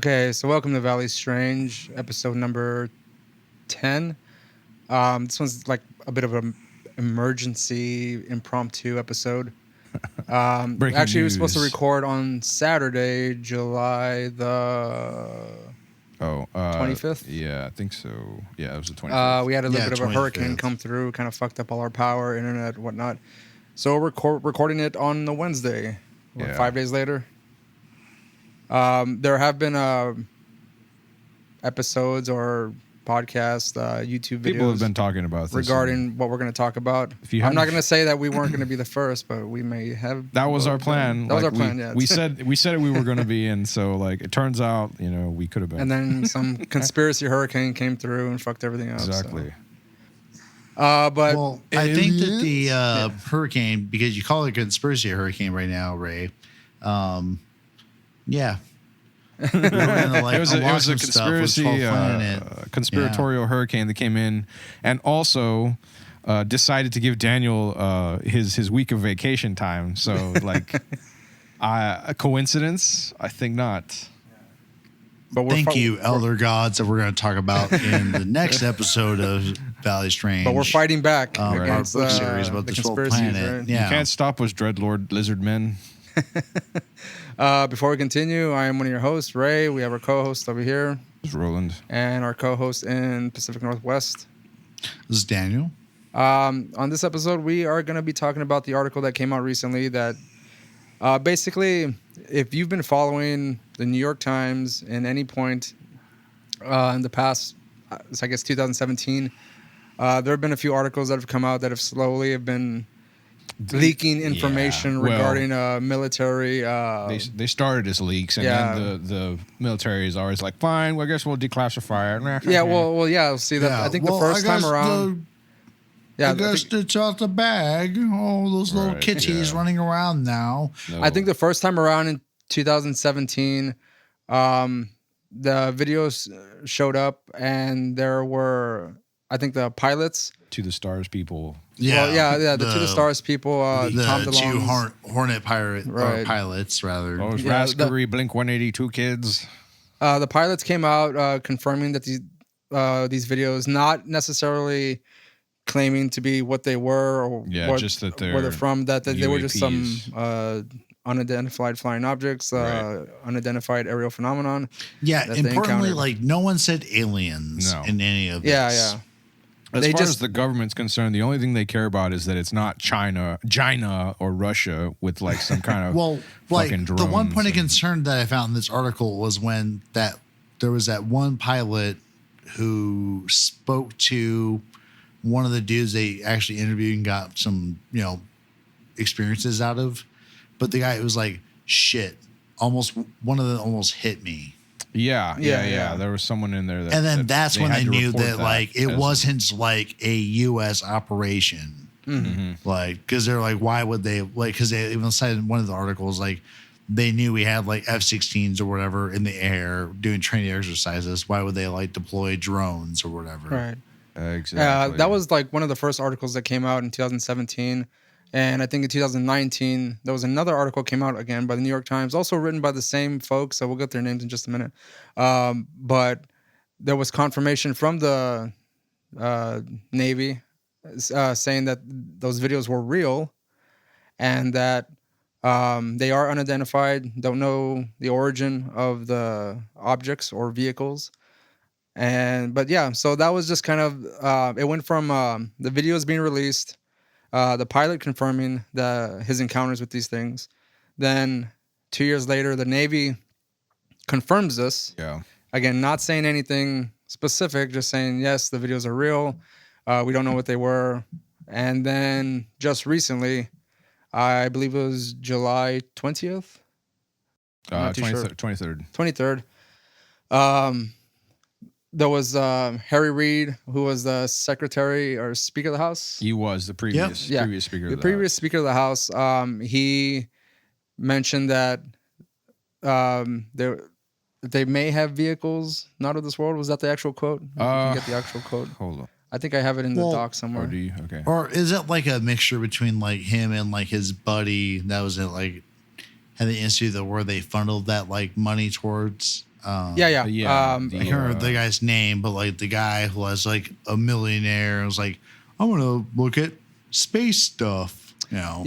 Okay, so welcome to Valley Strange, episode number 10. This one's like a bit of an emergency impromptu episode. Actually, we were supposed to record on Saturday, July the 25th. Yeah, I think so. Yeah, it was the 25th. We had a little bit of a 25th. hurricane come through, kind of fucked up all our power, internet, whatnot. So we're recording it on the Wednesday, 5 days later. There have been episodes or podcasts, YouTube videos. People have been talking about this regarding what we're going to talk about. I'm not going to say that we weren't going to be the first, but we may have. That was our plan. That was our plan. Yeah, we said we were going to be in. So like it turns out, we could have been. And then some conspiracy hurricane came through and fucked everything up. Exactly. So. But I think that the hurricane, because you call it a conspiracy hurricane right now, Ray. Yeah. It was a conspiracy, conspiratorial hurricane that came in, and also decided to give Daniel his week of vacation time. So, like, a coincidence? I think not. But thank you, elder gods, that we're going to talk about in the next episode of Valley Strange. But we're fighting back against our book series about this whole planet. Right? Yeah. You can't stop us, Dreadlord Lizard Men. Before we continue, I am one of your hosts, Ray. We have our co-host over here. It's Roland. And our co-host in Pacific Northwest. This is Daniel. On this episode, we are going to be talking about the article that came out recently that basically, if you've been following the New York Times in any point in the past, I guess 2017, there have been a few articles that have come out that have slowly been leaking information regarding military. They started as leaks, and then the military is always like, "Fine, well, I guess we'll declassify it." Yeah. See that? I think the first time around. I guess it's out the bag. Oh, those little kitties running around now. No. I think the first time around in 2017, the videos showed up, and there were, I think, the pilots. To the Stars people. Yeah, the To the Stars people. The Tom Delonge. Two Hornet pilots, rather. Those rascally Blink-182 kids. The pilots came out confirming that these videos, not necessarily claiming to be what they were or just that where they're from, that they were just some unidentified flying objects, unidentified aerial phenomenon. Yeah, importantly, like no one said aliens in any of this. Yeah. As far as the government's concerned, the only thing they care about is that it's not China or Russia with like some kind of fucking drones. The one point of concern that I found in this article was when there was that one pilot who spoke to one of the dudes they actually interviewed and got some, experiences out of. But the guy was like, shit, one of them almost hit me. Yeah. There was someone in there that's when they knew that like it wasn't like a U.S. operation. Mm-hmm. Like, because they're like, why would they because they even cited in one of the articles like they knew we had like F-16s or whatever in the air doing training exercises. Why would they like deploy drones or whatever? Right. Exactly. That was like one of the first articles that came out in 2017. And I think in 2019, there was another article came out again by the New York Times, also written by the same folks. So we'll get their names in just a minute. But there was confirmation from the Navy saying that those videos were real and that they are unidentified, don't know the origin of the objects or vehicles. So that was just kind of, it went from the videos being released, the pilot confirming his encounters with these things. Then 2 years later, the Navy confirms this. Yeah. Again, not saying anything specific, just saying, yes, the videos are real. We don't know what they were. And then just recently, I believe it was July 20th? 23rd. There was Harry Reid, who was the secretary or speaker of the House. He was the previous speaker of the House. The previous speaker of the House. He mentioned that they may have vehicles not of this world. Was that the actual quote? Did you get the actual quote? Hold on. I think I have it in the doc somewhere. Or do you? Okay. Or is it like a mixture between like him and like his buddy that was at like had the institute where they funneled that like money towards? Yeah. I can't remember the guy's name, but like the guy who was like a millionaire was like, I'm gonna look at space stuff, you know.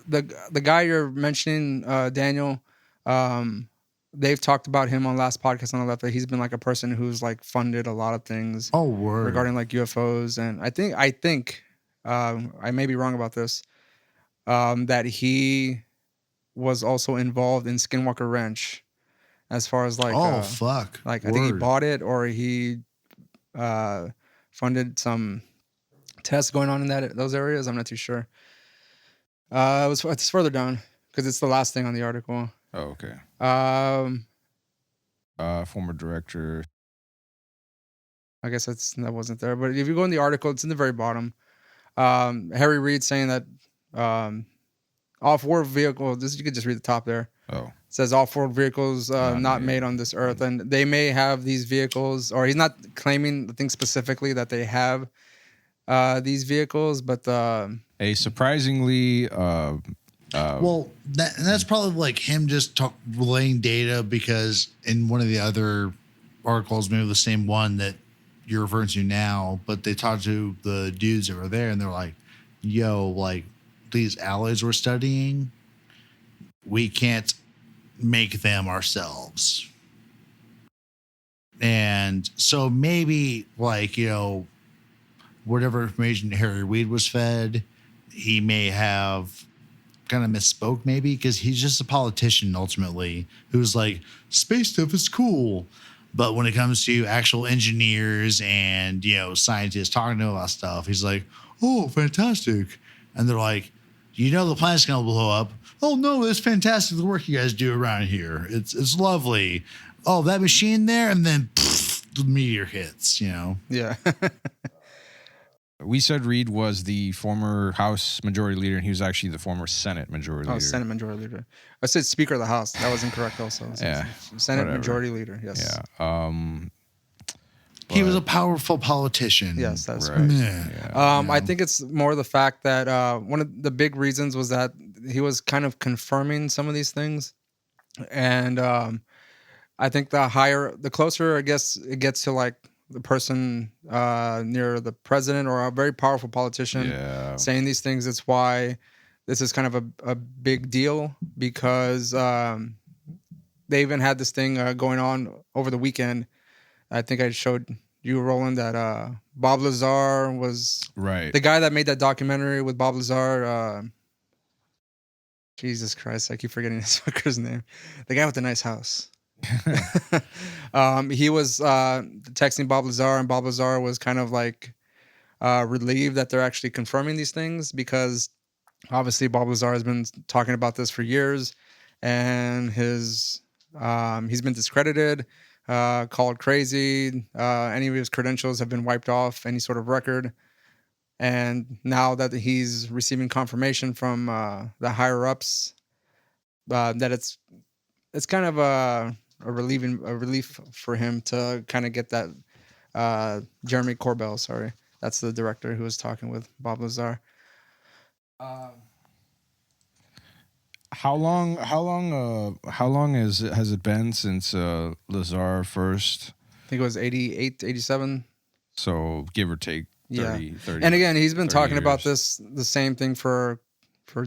The guy you're mentioning, Daniel, they've talked about him on last podcast on the left, that he's been like a person who's like funded a lot of things regarding like UFOs, and I think I may be wrong about this, that he was also involved in Skinwalker Ranch, as far as like I think he bought it, or he funded some tests going on in those areas. I'm not too sure. It's further down because it's the last thing on the article. Oh, okay. Former director. I guess that wasn't there, but if you go in the article, it's in the very bottom. Harry Reid saying that off-world vehicles. You could just read the top there. Oh, it says off-world vehicles not made on this earth, and they may have these vehicles, or he's not claiming the thing specifically that they have these vehicles, but a surprisingly. That's probably like him just relaying data, because in one of the other articles, maybe the same one that you're referring to now, but they talked to the dudes that were there, and they're like, yo, like these alloys we're studying, we can't make them ourselves. And so maybe like, you know, whatever information Harry Reid was fed, he may have kind of misspoke, maybe, because he's just a politician ultimately who's like, space stuff is cool, but when it comes to actual engineers and, you know, scientists talking to him about stuff, he's like, oh, fantastic. And they're like, you know, the planet's gonna blow up. Oh no, it's fantastic, the work you guys do around here, it's lovely. Oh, that machine there, and then the meteor hits, you know. Yeah. We said Reid was the former House Majority Leader, and he was actually the former Senate Majority Leader. Oh, Senate Majority Leader. I said Speaker of the House. That was incorrect also. Yeah. Senate Majority Leader, yes. Yeah. He was a powerful politician. Yes, that's right. Yeah. I think it's more the fact that one of the big reasons was that he was kind of confirming some of these things. And I think the closer, I guess, it gets to like the person near the president or a very powerful politician saying these things, it's why this is kind of a big deal, because they even had this thing going on over the weekend. I think I showed you, Roland, that Bob Lazar was the guy that made that documentary with Bob Lazar. Jesus Christ, I keep forgetting his fucker's name. The guy with the nice house. He was texting Bob Lazar, and Bob Lazar was kind of like relieved that they're actually confirming these things, because obviously Bob Lazar has been talking about this for years, and he's been discredited, called crazy. Any of his credentials have been wiped off, any sort of record. And now that he's receiving confirmation from the higher ups, that it's kind of a relief for him to kind of get that. Jeremy Corbell, sorry, that's the director who was talking with Bob Lazar. How long has it been since Lazar first? I think it was 88, 87. So give or take 30. And again, he's been talking about the same thing for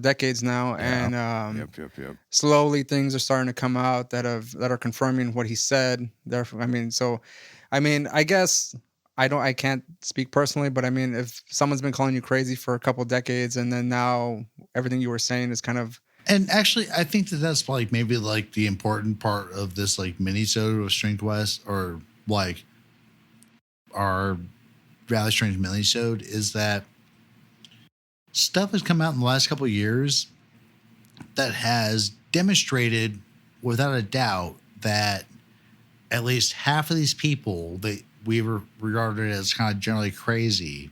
decades now, and yep. slowly things are starting to come out that are confirming what he said. Therefore, I guess I can't speak personally, but I mean, if someone's been calling you crazy for a couple decades, and then now everything you were saying is kind of. And actually, I think that's like maybe like the important part of this like mini-sode of Strength West, or like our Rally Strange mini-sode, is that stuff has come out in the last couple of years that has demonstrated without a doubt that at least half of these people that we were regarded as kind of generally crazy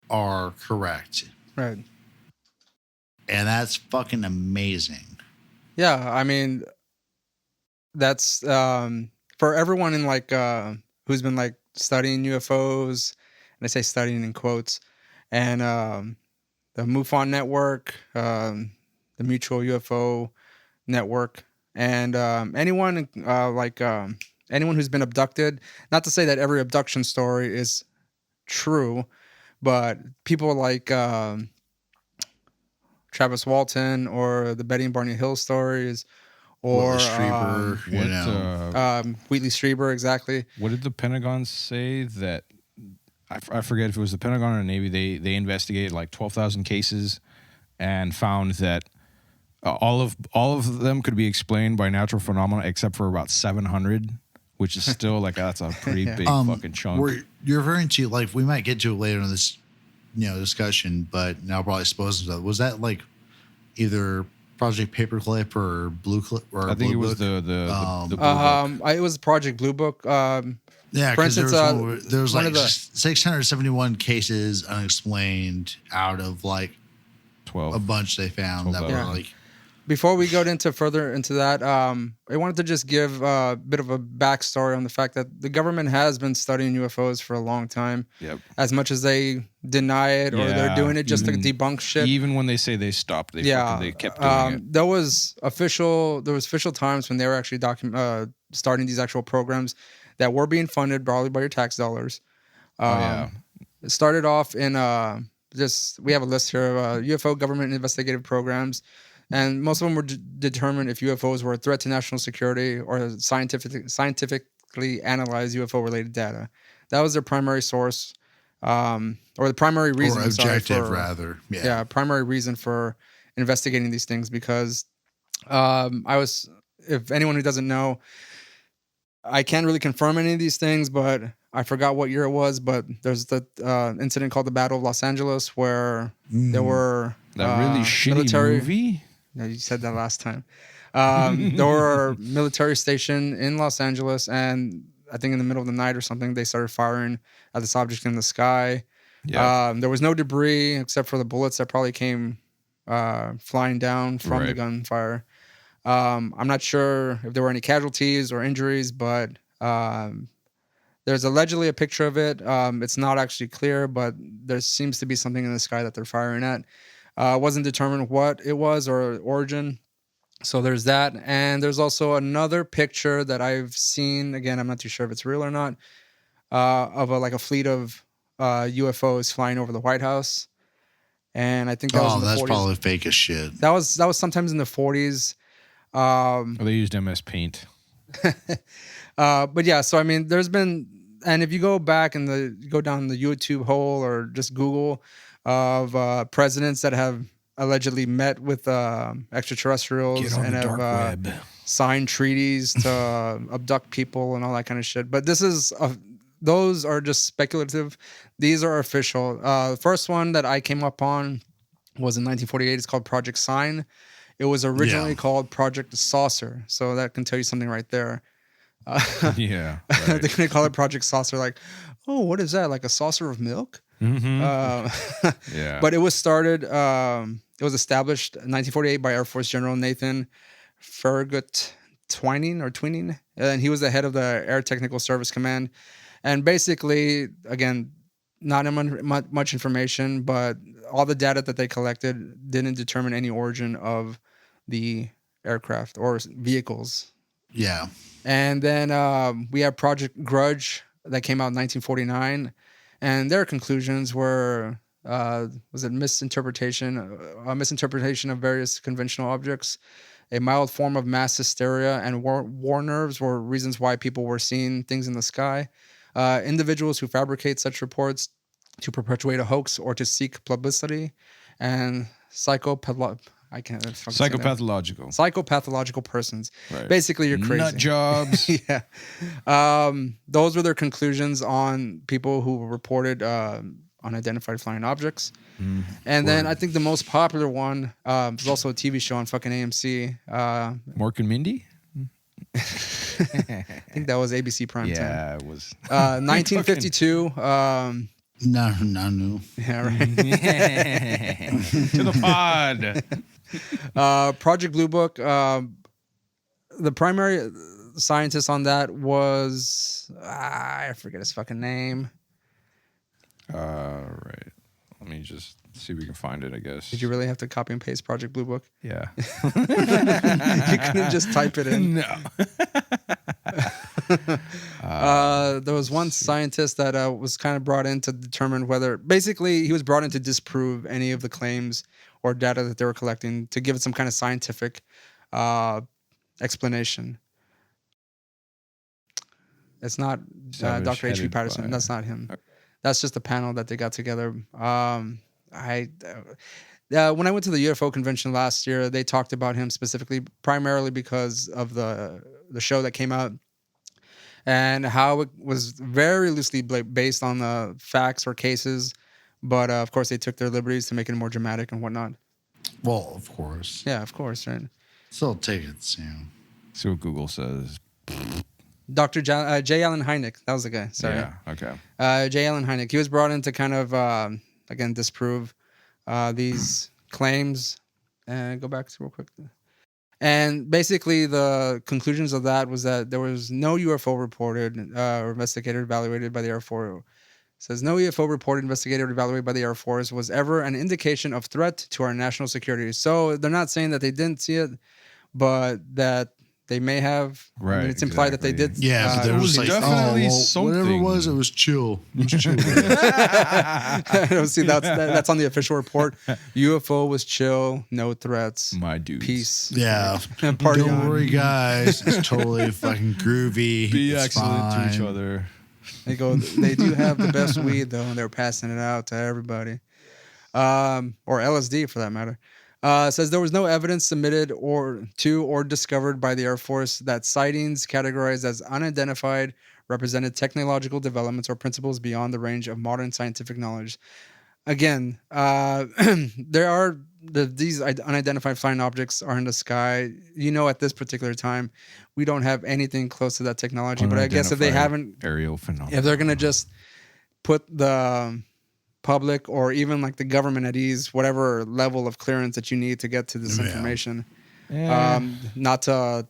are correct. Right. And that's fucking amazing. Yeah, I mean, that's for everyone in like who's been like studying UFOs, and I say studying in quotes, and the MUFON network, the Mutual UFO Network, And anyone anyone who's been abducted, not to say that every abduction story is true, but people like Travis Walton or the Betty and Barney Hill stories, or Wheatley Strieber, exactly. What did the Pentagon say that? I forget if it was the Pentagon or Navy. They investigated like 12,000 cases and found that all of them could be explained by natural phenomena except for about 700, which is still like that's a pretty big fucking chunk. You're referring to, like, we might get to it later in this discussion, but now probably suppose was that like either Project Paperclip or Blue Clip? Or I think Blue it was Book? the Blue Book. It was Project Blue Book. Yeah, for instance, there was like 671 cases unexplained out of like 12. A bunch they found that were like. Before we go further into that, I wanted to just give a bit of a backstory on the fact that the government has been studying UFOs for a long time. Yep. As much as they deny it or they're doing it just to debunk shit. Even when they say they stopped, they kept doing it. There was official times when they were actually starting these actual programs that were being funded probably by your tax dollars. It started off in we have a list here of UFO government investigative programs. And most of them were determined if UFOs were a threat to national security or scientifically analyze UFO-related data. That was their primary source, or the primary reason. Or objective, rather. Yeah, primary reason for investigating these things because if anyone who doesn't know, I can't really confirm any of these things, but I forgot what year it was, but there's the incident called the Battle of Los Angeles where there were... That really shitty military movie? No, you said that last time. There were military station in Los Angeles, and I think in the middle of the night or something, they started firing at this object in the sky. Yeah. There was no debris except for the bullets that probably came flying down from the gunfire. I'm not sure if there were any casualties or injuries, but there's allegedly a picture of it. It's not actually clear, but there seems to be something in the sky that they're firing at. Wasn't determined what it was or origin. So there's that. And there's also another picture that I've seen. Again, I'm not too sure if it's real or not. Of a fleet of UFOs flying over the White House. And I think that was in the 40s. Probably fake as shit. That was sometimes in the 40s. They used MS Paint. But yeah, so I mean, there's been, and if you go back and go down the YouTube hole or just Google of presidents that have allegedly met with extraterrestrials and have signed treaties to abduct people and all that kind of shit. But those are just speculative. These are official. The first one that I came up on was in 1948. It's called Project Sign. It was originally called Project Saucer. So that can tell you something right there. They're going to call it Project Saucer. Like, oh, what is that? Like a saucer of milk? Mm-hmm. But it was started, it was established in 1948 by Air Force General Nathan Farragut Twining, and he was the head of the Air Technical Service Command. And basically, again, not much information, but all the data that they collected didn't determine any origin of the aircraft or vehicles. Yeah. And then we have Project Grudge that came out in 1949. And their conclusions were, was it misinterpretation of various conventional objects, a mild form of mass hysteria, and war nerves were reasons why people were seeing things in the sky. Individuals who fabricate such reports to perpetuate a hoax or to seek publicity, and psychopathological persons. Right. Basically, you're crazy. Nut jobs. Yeah. Those were their conclusions on people who reported unidentified flying objects. And then I think the most popular one was also a TV show on fucking AMC. Mork and Mindy? I think that was ABC Primetime. Yeah, it was. 1952. No. Yeah, right. To the pod. Project Blue Book. The primary scientist on that was I forget his fucking name. Right. Let me just see if we can find it, I guess. Did you really have to copy and paste Project Blue Book? Yeah. You couldn't just type it in. No. There was one scientist that was kind of brought in to determine whether, basically, he was brought in to disprove any of the claims or data that they were collecting to give it some kind of scientific explanation. It's not Dr. H.P. Patterson. That's not him. That's just a panel that they got together. When I went to the UFO convention last year, they talked about him specifically, primarily because of the show that came out and how it was very loosely based on the facts or cases. But of course, they took their liberties to make it more dramatic and whatnot. Well, of course. Yeah, of course, right? Still take it, See what Google says. Dr. J. Allen Hynek, that was the guy. Sorry. Yeah, okay. J. Allen Hynek. He was brought in to kind of, again, disprove these claims. And go back to real quick. And basically, the conclusions of that was that there was no UFO reported or investigated, evaluated by the Air Force. It says no UFO reported, investigated, or evaluated by the Air Force was ever an indication of threat to our national security. So they're not saying that they didn't see it, but that they may have. Right. I mean, it's implied that they did. Yeah, but there was like, definitely whatever it was chill. It was chill. See, that's on the official report. UFO was chill, no threats. My dudes. Peace. Yeah. Party Don't on. worry, guys. It's totally fucking groovy. Be it's excellent fine. to each other. They go. They do have the best weed though, and they're passing it out to everybody, or LSD for that matter. Says there was no evidence submitted or discovered by the Air Force that sightings categorized as unidentified represented technological developments or principles beyond the range of modern scientific knowledge. Again, there are these unidentified flying objects are in the sky. At this particular time, we don't have anything close to that technology. But I guess if they haven't, aerial phenomena, if they're gonna just put the public or even like the government at ease, whatever level of clearance that you need to get to this information, not to,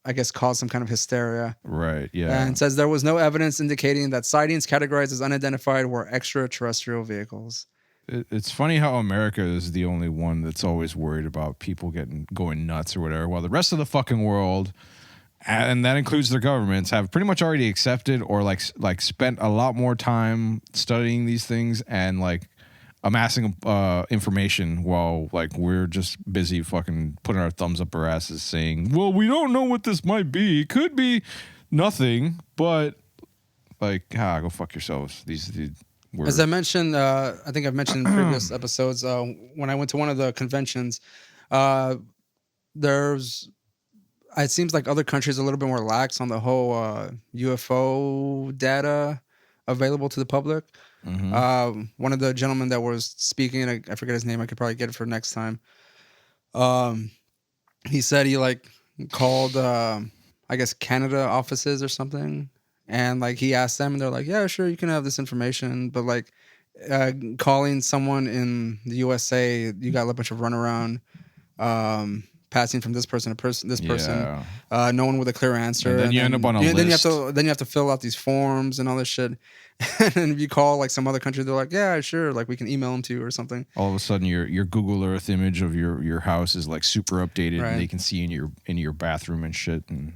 I guess, cause some kind of hysteria. Right, yeah. And says there was no evidence indicating that sightings categorized as unidentified were extraterrestrial vehicles. It's funny how America is the only one that's always worried about people going nuts or whatever, while the rest of the fucking world, and that includes their governments, have pretty much already accepted or like spent a lot more time studying these things and like amassing information, while like we're just busy fucking putting our thumbs up our asses saying, well, we don't know what this might be. It could be nothing, but like, go fuck yourselves. As I mentioned, I think I've mentioned in previous episodes, when I went to one of the conventions, it seems like other countries are a little bit more lax on the whole UFO data available to the public. Mm-hmm. One of the gentlemen that was speaking, I forget his name. I could probably get it for next time. He said he called, I guess, Canada offices or something. And he asked them and they're like, yeah, sure, you can have this information. But calling someone in the USA, you got a bunch of runaround, passing from this person to this person, no one with a clear answer. And then you end up on a list. Then you have to fill out these forms and all this shit. And if you call some other country, they're like, yeah, sure, we can email them to you or something. All of a sudden, your Google Earth image of your house is super updated, right. And they can see in your bathroom and shit. And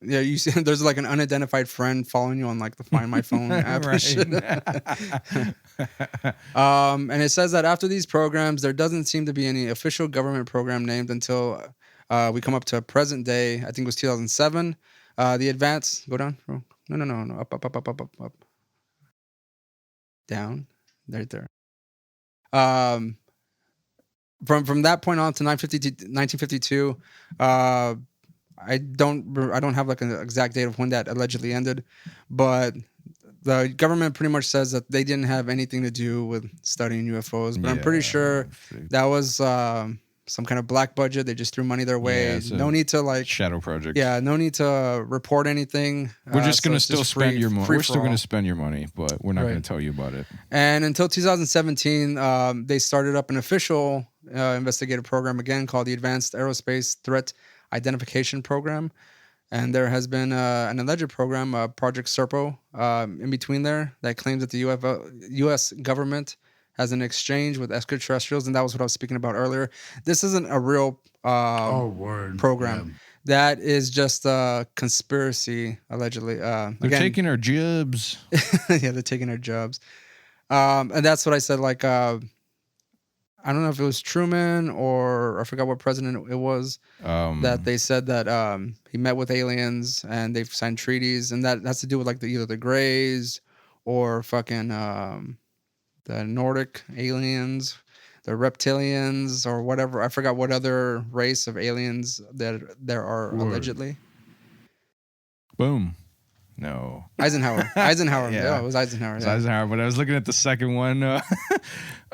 yeah, you see, there's an unidentified friend following you on the Find My Phone app and shit. And it says that after these programs, there doesn't seem to be any official government program named until we come up to present day. I think it was 2007. The advance, go down. No, up. Down, right there. From that point on to 1952. I don't have an exact date of when that allegedly ended, but the government pretty much says that they didn't have anything to do with studying UFOs. But I'm pretty sure that was some kind of black budget. They just threw money their way. No need to shadow project. Yeah, no need to report anything. We're just gonna still spend your money. We're still gonna spend your money, but we're not gonna tell you about it. And until 2017, they started up an official investigative program again called the Advanced Aerospace Threat Identification Program, and there has been an alleged program, Project Serpo, in between there that claims that the U.S. government has an exchange with extraterrestrials, and that was what I was speaking about earlier. This isn't a real program. Yeah. That is just a conspiracy, allegedly. They're taking our jobs. Yeah, they're taking our jobs. And that's what I said. Like, I don't know if it was Truman or I forgot what president it was, that they said that he met with aliens and they've signed treaties, and that has to do with like either the Greys or fucking the Nordic aliens, the reptilians, or whatever. I forgot what other race of aliens that there are allegedly. Boom. No. Eisenhower. Yeah, it was Eisenhower. It was Eisenhower, but I was looking at the second one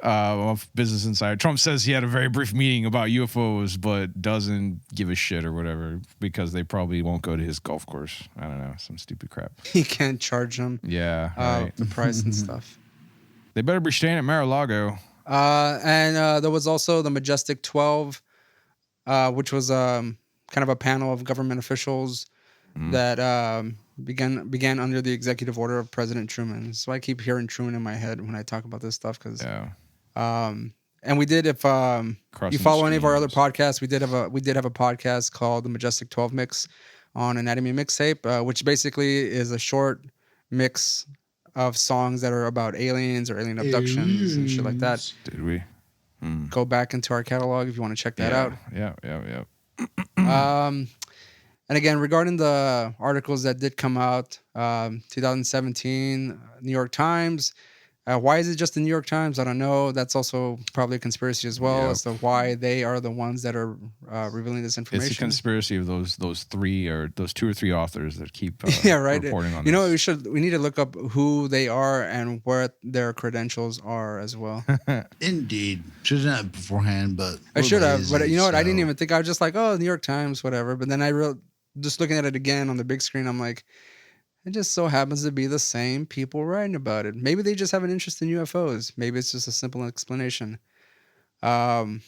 of Business Insider. Trump says he had a very brief meeting about UFOs, but doesn't give a shit or whatever because they probably won't go to his golf course. I don't know, some stupid crap. He can't charge them. Yeah, right. The price and stuff. They better be staying at Mar-a-Lago. And there was also the Majestic 12, which was kind of a panel of government officials that began under the executive order of President Truman. So I keep hearing Truman in my head when I talk about this stuff. And we did, if you follow any of our other podcasts, we did have a podcast called the Majestic 12 Mix on Anatomy Mixtape, which basically is a short mix of songs that are about aliens or alien abductions and shit like that. Did we? Go back into our catalog if you want to check that out. Yeah. And again, regarding the articles that did come out, 2017, New York Times. Why is it just the New York Times? I don't know. That's also probably a conspiracy as well as to why they are the ones that are revealing this information. It's a conspiracy of those two or three authors that keep reporting on this. You know, we need to look up who they are and what their credentials are as well. Indeed. Should have done it beforehand, but I should have. But you know what? I didn't even think. I was just like, oh, New York Times, whatever. But then just looking at it again on the big screen, I'm like, it just so happens to be the same people writing about it. Maybe they just have an interest in UFOs. Maybe it's just a simple explanation. Before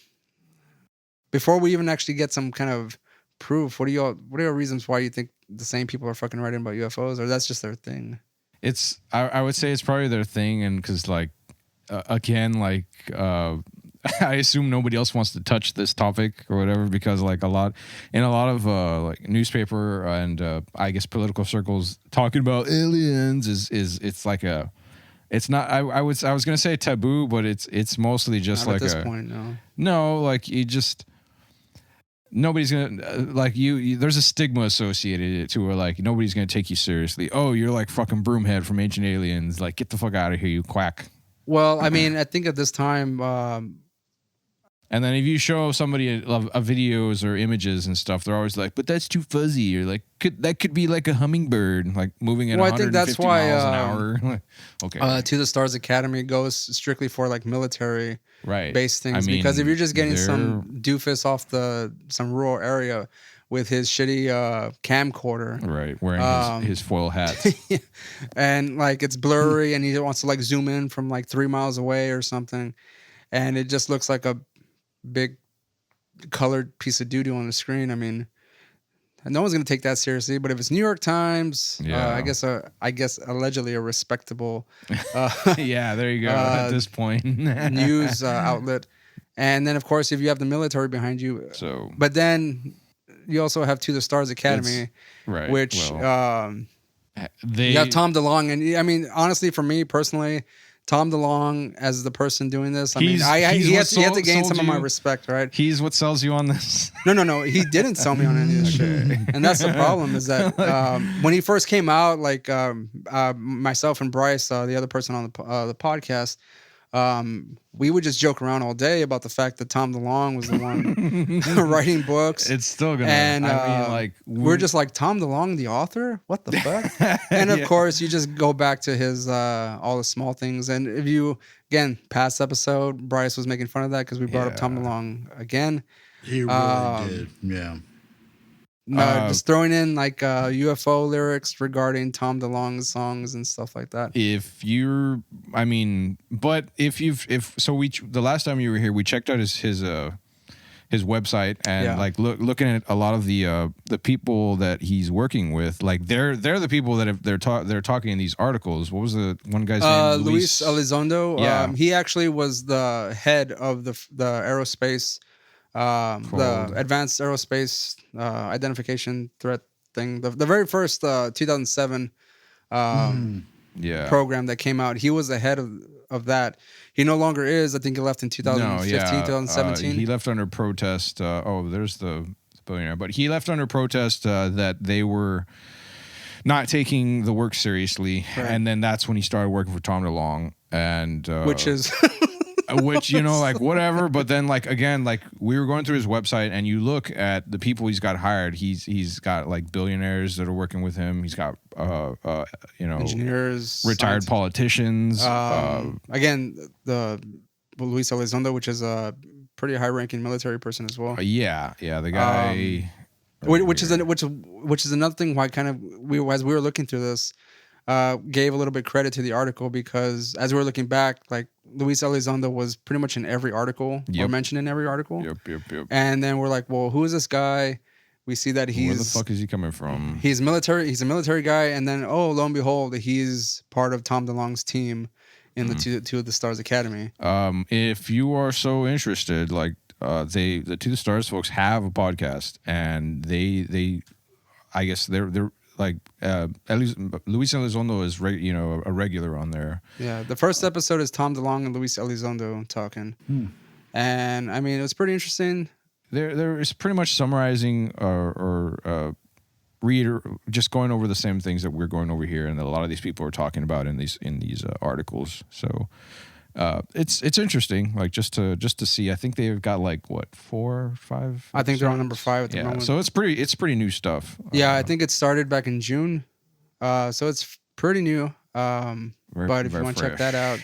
we even actually get some kind of proof, what are your reasons why you think the same people are fucking writing about UFOs, or that's just their thing? I would say it's probably their thing, and because I assume nobody else wants to touch this topic or whatever, because like a lot of like newspaper and I guess political circles talking about aliens it's like it's not I was gonna say taboo, but it's mostly just not like at this point, no, like you just nobody's gonna like you there's a stigma associated to where like nobody's gonna take you seriously. Oh, you're like fucking Broomhead from Ancient Aliens, like get the fuck out of here, you quack. Well, I mean, I think at this time and then if you show somebody videos or images and stuff, they're always like, but that's too fuzzy. Or like, that could be like a hummingbird, like moving at 150 miles an hour. Okay. To the Stars Academy goes strictly for like military based things. I mean, because if you're just getting some doofus off some rural area with his shitty camcorder. Right, wearing his foil hat. And like it's blurry and he wants to like zoom in from like 3 miles away or something. And it just looks like a big colored piece of doo-doo on the screen. I mean, no one's gonna take that seriously. But if it's New York Times, I guess allegedly a respectable, yeah, there you go. At this point, news outlet, and then of course if you have the military behind you, but then you also have To the Stars Academy, which you have Tom DeLonge, and I mean honestly, for me personally, Tom DeLonge as the person doing this, I mean, he has to gain some of my respect, right? He's what sells you on this. No, he didn't sell me on any of this shit, and that's the problem. Is that when he first came out, like myself and Bryce, the other person on the podcast, we would just joke around all day about the fact that Tom DeLonge was the one writing books. It's still gonna. And I mean, like we're just like, Tom DeLonge, the author. What the fuck? And of course, you just go back to his all the small things. And if you past episode, Bryce was making fun of that because we brought up Tom DeLonge again. He really did. Yeah. No, just throwing in like UFO lyrics regarding Tom DeLonge's songs and stuff like that. The last time you were here, we checked out his his website and like looking at a lot of the people that he's working with, like they're the people that they're talking in these articles. What was the one guy's name? Luis Elizondo. Yeah. He actually was the head of the aerospace, the advanced aerospace identification threat thing. The very first 2007 program that came out. He was the head of that. He no longer is. I think he left in 2015, 2017. He left under protest. There's the billionaire. But he left under protest that they were not taking the work seriously. Right. And then that's when he started working for Tom DeLonge. And which is... which, like whatever. But then like, again, like we were going through his website and you look at the people he's got hired. He's got like billionaires that are working with him. He's got, engineers, retired politicians. Again, the Luis Elizondo, which is a pretty high ranking military person as well. The guy, which is another thing why kind of as we were looking through this, gave a little bit credit to the article, because as we were looking back, like Luis Elizondo was pretty much in every article or mentioned in every article. Yep. And then we're like, well, who is this guy? We see that where the fuck is he coming from? He's military. He's a military guy. And then, lo and behold, he's part of Tom DeLonge's team in the two of the Stars Academy. If you are so interested, like the Two of the Stars folks have a podcast, and they I guess they're like at least Luis Elizondo is a regular on there. Yeah, the first episode is Tom DeLonge and Luis Elizondo talking, and I mean it was pretty interesting. There is pretty much summarizing or just going over the same things that we're going over here, and that a lot of these people are talking about in these articles. So it's interesting, like just to see. I think they've got like what 4 or 5. I think they're on number 5 at the moment. So it's pretty new stuff. I think it started back in June, so it's pretty new. But if you want to check that out,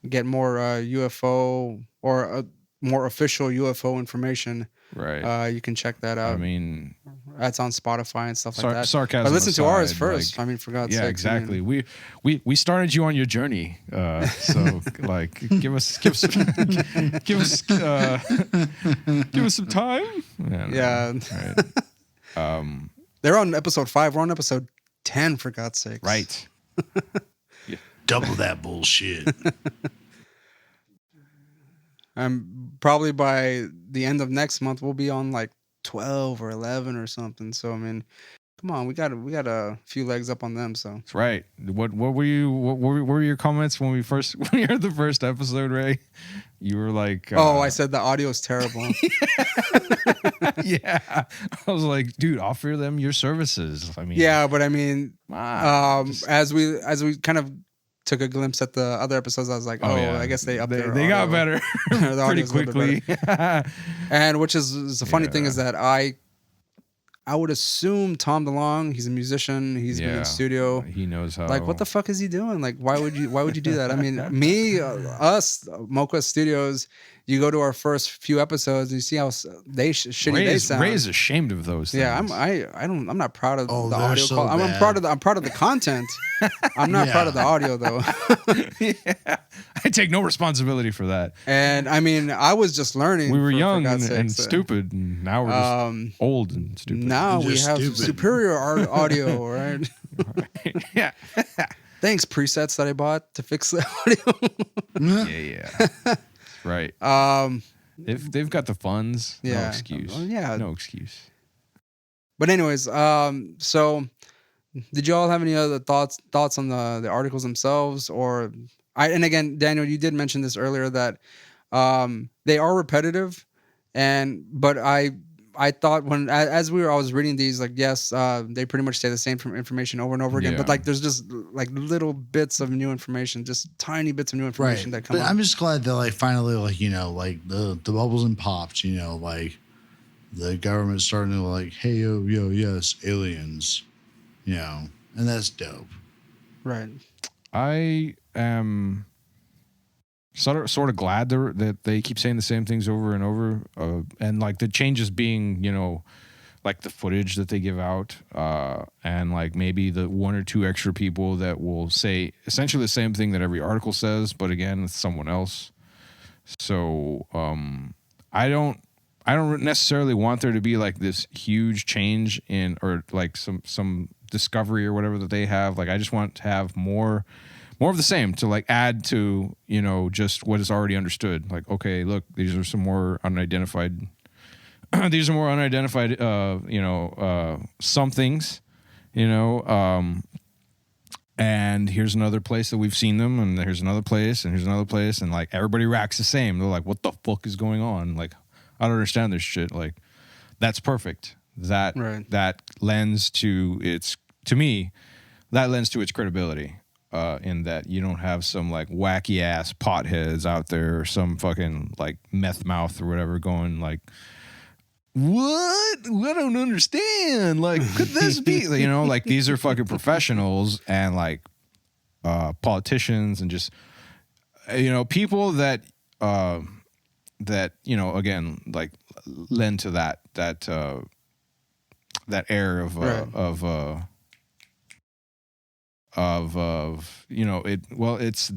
get more UFO or more official UFO information, right? You can check that out. I mean, that's on Spotify and stuff like that. Sarcasm but listen aside, to ours first. I mean, for God's sake. Yeah, exactly. I mean, we started you on your journey, so like give us some time. Yeah. Right. They're on episode 5. We're on episode 10. For God's sake. Right. Yeah. Double that bullshit. Probably by the end of next month we'll be on like 12 or 11 or something. So I mean, come on, we got a few legs up on them. So that's right. What were your comments when you heard the first episode, Ray? You were like, I said the audio is terrible. Yeah, I was like, dude, offer them your services. I mean, yeah, but I mean, as we kind of took a glimpse at the other episodes, I was like, I guess they upped their they got better pretty quickly. And which is the funny thing is that I would assume Tom DeLonge, he's a musician, he's been in studio, he knows how. Like, what the fuck is he doing? Like, why would you do that? I mean, us, Mocha Studios, you go to our first few episodes and you see how shitty they sound. Ray is ashamed of those things. Yeah, I'm not proud of the audio. So I'm proud of the content. I'm not proud of the audio though. Yeah, I take no responsibility for that. And I mean, I was just learning. We were young and stupid, and now we're just old and stupid. Now we have superior audio, right? Yeah. Thanks, presets that I bought to fix the audio. Yeah. Right. If they've got the funds, no excuse. No excuse. But anyways, so did you all have any other thoughts on the articles themselves? And again, Daniel, you did mention this earlier that they are repetitive, but I thought I was reading these, like, yes, they pretty much say the same information over and over again, but like there's just like little bits of new information, just tiny bits of new information that come up. I'm just glad that like finally like the bubbles and popped, like the government's starting to like, hey yo yes, aliens, and that's dope. Right. I am sort of glad that they keep saying the same things over and over, and like the changes being, like the footage that they give out, and like maybe the 1 or 2 extra people that will say essentially the same thing that every article says, but again, it's someone else. So I don't I don't necessarily want there to be like this huge change in, or like some discovery or whatever that they have. Like, I just want to have more of the same, to like add to, you know, just what is already understood. Like, okay, look, these are some more unidentified. These are more unidentified, somethings, you know. And here's another place that we've seen them, and here's another place, and here's another place, and like everybody reacts the same. They're like, "What the fuck is going on?" Like, I don't understand this shit. Like, that's perfect. That lends to its, to me, that lends to its credibility. In that you don't have some like wacky ass potheads out there, or some fucking like meth mouth or whatever going like, what? I don't understand. Like, could this be? You know, like, these are fucking professionals and like politicians and just, you know, people that you know, again, like lend to that air of you know, it's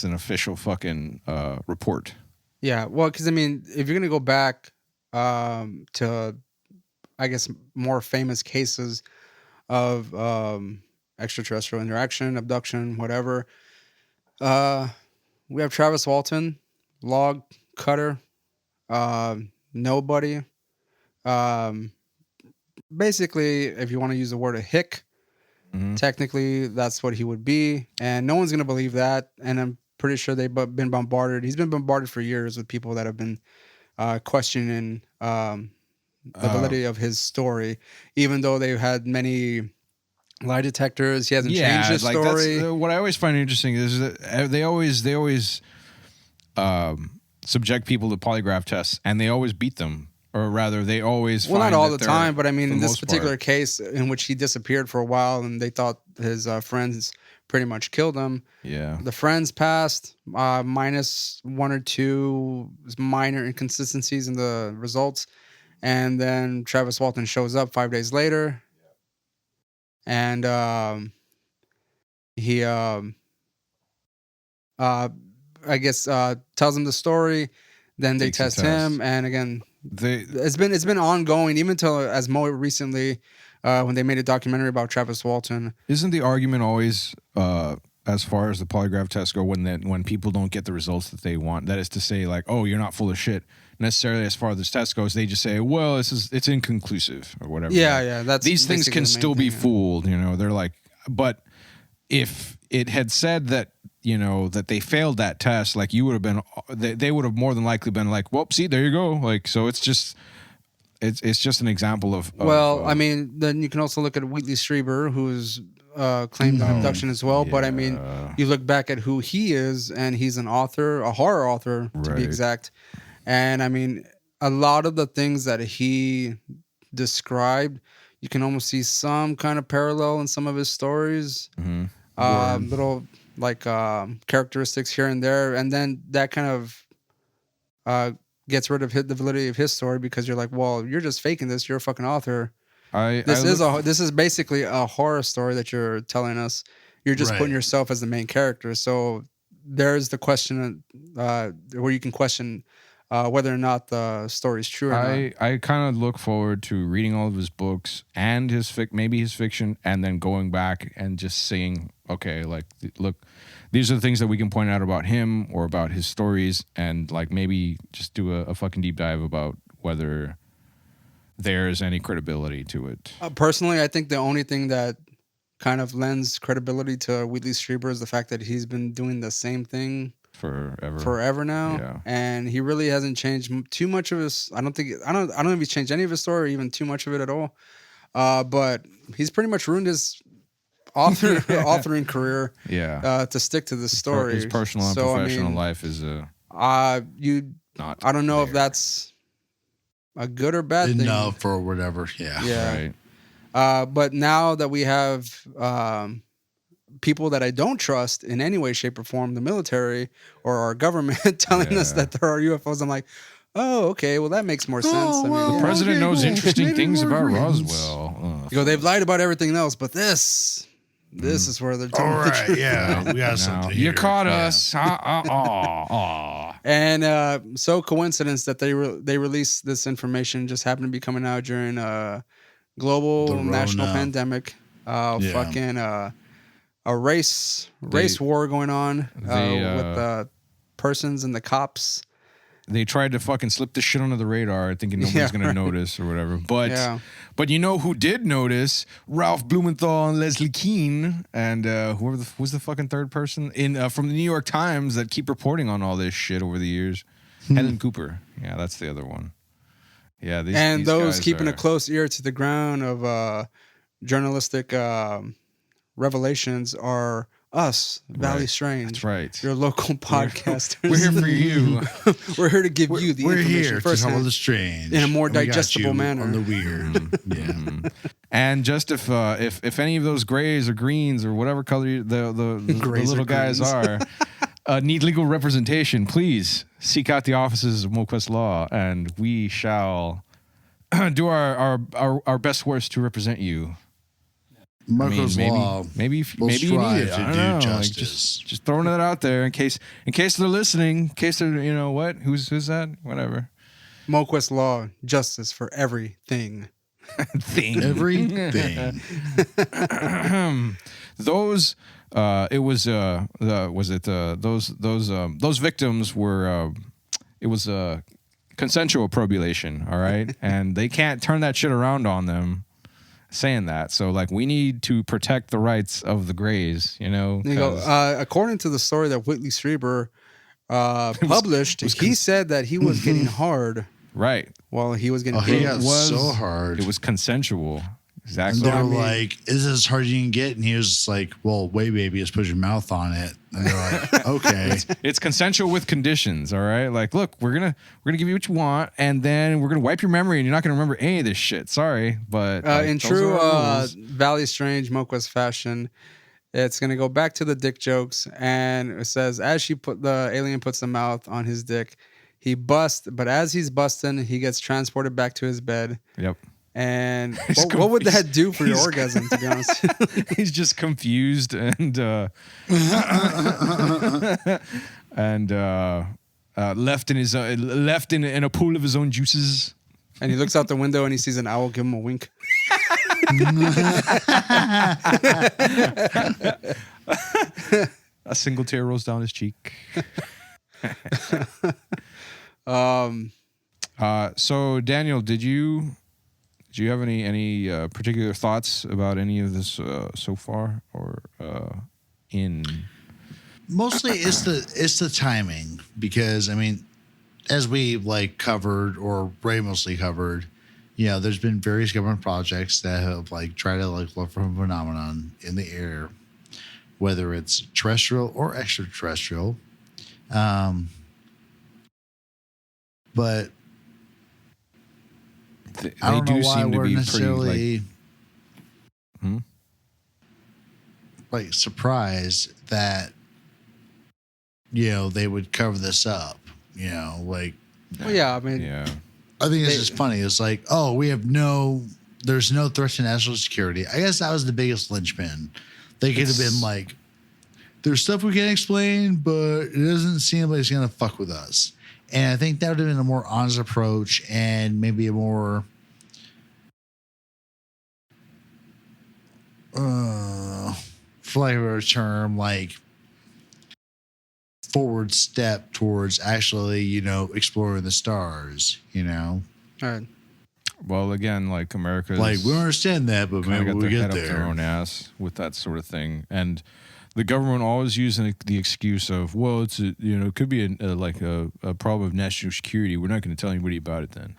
an official fucking report. Yeah, well, because I mean, if you're gonna go back to, I guess, more famous cases of extraterrestrial interaction, abduction, whatever, we have Travis Walton, log cutter, nobody. Basically, if you want to use the word a hick, technically that's what he would be, and no one's gonna believe that. And I'm pretty sure they've been bombarded. He's been bombarded for years with people that have been questioning the validity of his story, even though they've had many lie detectors. He hasn't changed his story. That's, what I always find interesting is that they always subject people to polygraph tests, and they always beat them. Or rather, they always not all the time, but I mean, in this particular case, in which he disappeared for a while, and they thought his friends pretty much killed him. Yeah, the friends passed, minus one or two minor inconsistencies in the results, and then Travis Walton shows up 5 days later, and he, I guess, tells him the story. Then they test him, and again, it's been ongoing even till as more recently, when they made a documentary about Travis Walton. Isn't the argument always, as far as the polygraph tests go, when people don't get the results that they want, that is to say, like, oh, you're not full of shit necessarily as far as this test goes, they just say, well, it's inconclusive or whatever. Yeah, that's these things can still be fooled, you know. They're like, but if it had said that, you know, that they failed that test, like, you would have been, they would have more than likely been like, well, see, there you go. Like, so it's just an example of I mean, then you can also look at Wheatley Strieber, who's claimed abduction as well. Yeah. But I mean, you look back at who he is, and he's an author, a horror author to be exact. And I mean, a lot of the things that he described, you can almost see some kind of parallel in some of his stories. Little like characteristics here and there, and then that kind of gets rid of the validity of his story, because you're like, well, you're just faking this. You're a fucking author. This is basically a horror story that you're telling us. You're just putting yourself as the main character. So there's the question where you can question whether or not the story is true or not. I kind of look forward to reading all of his books and maybe his fiction, and then going back and just saying, okay, like, look, these are the things that we can point out about him or about his stories, and like maybe just do a fucking deep dive about whether there's any credibility to it. Personally, I think the only thing that kind of lends credibility to Wheatley Strieber is the fact that he's been doing the same thing forever now, and he really hasn't changed too much of his. I don't know if he's changed any of his story, or even too much of it at all. But he's pretty much ruined his authoring career. To stick to the story. His personal and professional life is I don't know if that's a good or bad thing. Enough or whatever. Yeah. Right. But now that we have people that I don't trust in any way, shape, or form, the military or our government telling us that there are UFOs, I'm like, oh, okay, well, that makes more sense. I mean, the president knows interesting things about Roswell. They've lied about everything else, but this, This is where they're All telling the right, truth. yeah, we got something. You here. caught Yeah. us. And so coincidence that they released this information just happened to be coming out during global The national Rona. pandemic. Yeah. Fucking a race war going on with the persons and the cops. They tried to fucking slip this shit under the radar, thinking nobody's gonna notice or whatever. But you know who did notice? Ralph Blumenthal and Leslie Keane, and who's the fucking third person in from the New York Times that keep reporting on all this shit over the years. Helen Cooper, yeah, that's the other one. Yeah, these those guys keeping are, a close ear to the ground of journalistic revelations are us, Valley Strange. That's right. Your local podcasters. We're here for you. We're here to give you the information We're here first to tell the strange in a more and we got digestible you manner. on the weird. Yeah. And just if any of those grays or greens or whatever color the little guys are need legal representation, please seek out the offices of MoQuest Law, and we shall do our best worst to represent you. Marco's Law. Maybe you need it. I don't know. Just throwing that out there in case they're listening. In case they're what? Who's that? Whatever. MoQuest Law, justice for everything. Everything. Those those victims were it was a consensual probation, all right, and they can't turn that shit around on them. Saying that, so like we need to protect the rights of the Greys, according to the story that Whitley Strieber published, he said that he was getting hard. Right. While he was getting he got so hard. It was consensual. Exactly. And they were like, "Is this as hard as you can get?" And he was just like, "Well, wait, baby, just put your mouth on it." And they're like, "Okay." It's consensual with conditions. All right. Like, look, we're gonna give you what you want, and then we're gonna wipe your memory, and you're not gonna remember any of this shit. Sorry, but in true Valley Strange MoQuest fashion, it's gonna go back to the dick jokes, and it says as the alien puts the mouth on his dick, he busts, but as he's busting, he gets transported back to his bed. Yep. And what would that do for your orgasm, to be honest? He's just confused and left in a pool of his own juices. And he looks out the window and he sees an owl give him a wink. A single tear rolls down his cheek. So Daniel, did you have any particular thoughts about any of this so far, or Mostly it's the timing, because I mean, as we covered, or Ray mostly covered, there's been various government projects that have tried to look for a phenomenon in the air, whether it's terrestrial or extraterrestrial, but I don't know why we're necessarily surprised that they would cover this up. Well, yeah, I mean, yeah. I think it's just funny. It's like, oh, there's no threat to national security. I guess that was the biggest linchpin. They could have been like, there's stuff we can't explain, but it doesn't seem like it's gonna fuck with us. And I think that would have been a more honest approach, and maybe a more for lack of a better term, forward step towards actually, exploring the stars, All right. Well, again, America's we don't understand that, but maybe we'll get there. Up their own ass with that sort of thing, and the government always using the excuse of, well, it's it could be a problem of national security. We're not going to tell anybody about it. Then,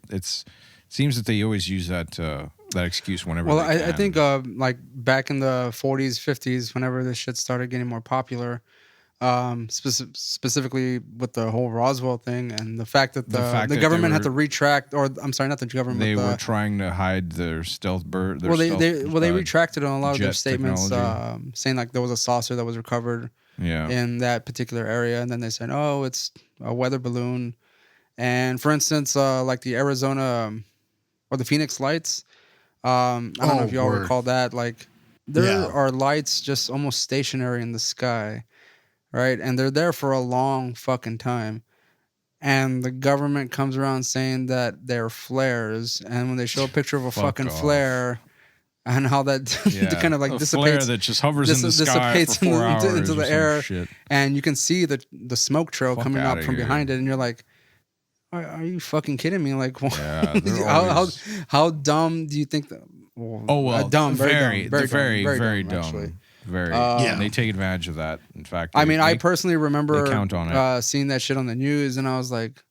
it seems that they always use that excuse whenever. Well, I think back in the 40s, 50s, whenever this shit started getting more popular, specifically with the whole Roswell thing and the fact that the government had to retract, or I'm sorry, not the government. They were trying to hide their stealth bird. They retracted on a lot of their statements, saying there was a saucer that was recovered in that particular area, and then they said, oh, it's a weather balloon. And for instance, the Arizona or the Phoenix Lights, I don't know if y'all recall that, there are lights just almost stationary in the sky, right? And they're there for a long fucking time. And the government comes around saying that they're flares. And when they show a picture of a fucking flare and how that kind of like dissipates. Flare that just hovers in the sky for 4 hours into the air. Shit. And you can see the smoke trail coming out from behind it. And you're like, are you fucking kidding me? Like, how dumb do you think that? Dumb, very dumb, dumb, actually. Very. And they take advantage of that. In fact, I personally remember count on it. Seeing that shit on the news, and I was like,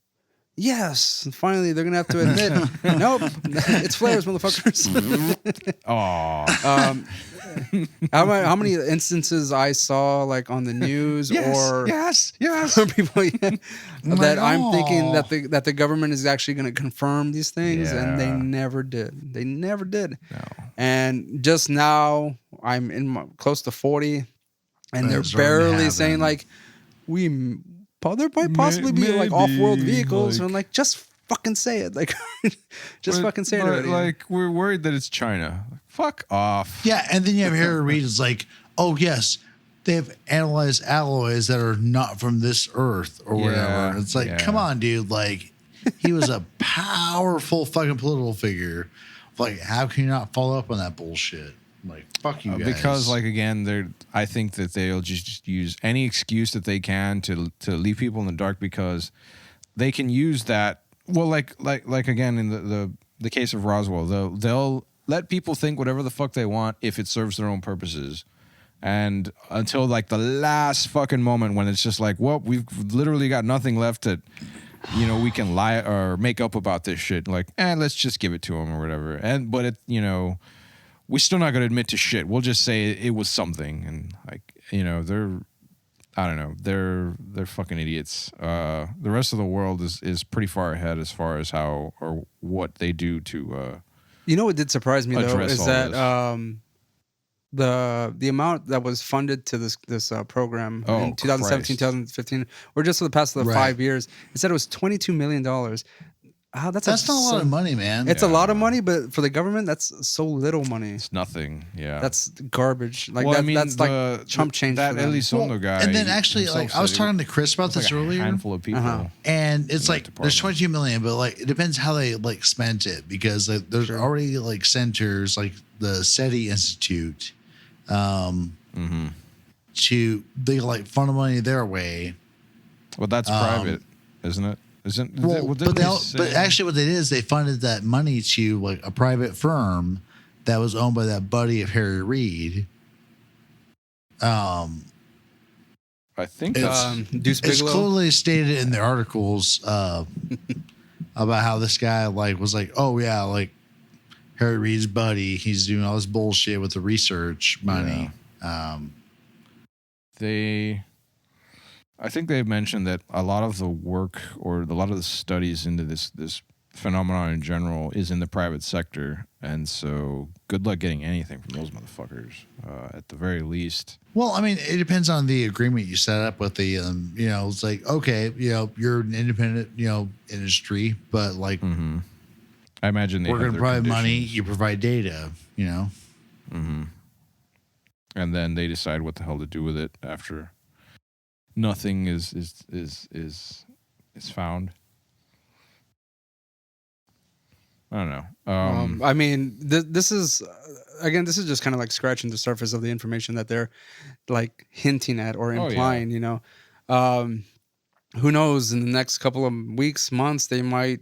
yes, finally they're gonna have to admit, nope, it's flares, motherfuckers. How many instances I saw like on the news or people that I'm thinking that the government is actually going to confirm these things, and they never did. They never did. No. And just now I'm in close to 40, and they're barely saying like there might possibly be like off-world vehicles, and I'm like, just fucking say it, like, fucking say it already. Like, we're worried that it's China. Fuck off. Yeah, and then you have Harry Reid is like, oh yes, they've analyzed alloys that are not from this earth or whatever. It's like, come on, dude. Like, he was a powerful fucking political figure. Like, how can you not follow up on that bullshit? Like, fuck you guys. Because, like, again, I think that they'll just use any excuse that they can to leave people in the dark, because they can use that. Well, like again, in the case of Roswell, they'll let people think whatever the fuck they want if it serves their own purposes. And until like the last fucking moment when it's just like, well, we've literally got nothing left that, we can lie or make up about this shit. Like, let's just give it to them or whatever. But we're still not going to admit to shit. We'll just say it was something. And like, I don't know. They're fucking idiots. The rest of the world is pretty far ahead as far as how or what they do to. What did surprise me though is that the amount that was funded to this program in 2017, 2015, or just for the past 5 years, it said it was $22 million. That's not a lot of money, man. It's a lot of money, but for the government, that's so little money. It's nothing. Yeah, that's garbage. Like that's like chump change. That Elizondo guy. And then actually, like I was talking to Chris about this earlier. A handful of people, and it's like there's 22 million, but like it depends how they like spent it, because like, there's already like centers like the SETI Institute, to they like funnel money their way. Well, that's private, isn't it? But actually what they did is they funded that money to like a private firm that was owned by that buddy of Harry Reid. I think it's clearly stated in the articles about how this guy like was like, oh yeah, like Harry Reid's buddy, he's doing all this bullshit with the research money. I think they've mentioned that a lot of the work or a lot of the studies into this phenomenon in general is in the private sector, and so good luck getting anything from those motherfuckers at the very least. Well, I mean, it depends on the agreement you set up with the, it's like, okay, you're an independent, industry, but like, I imagine we're going to provide money, you provide data, and then they decide what the hell to do with it after nothing is found. I don't know. I mean, this is again, this is just kind of like scratching the surface of the information that they're like hinting at or implying. Who knows? In the next couple of weeks, months, they might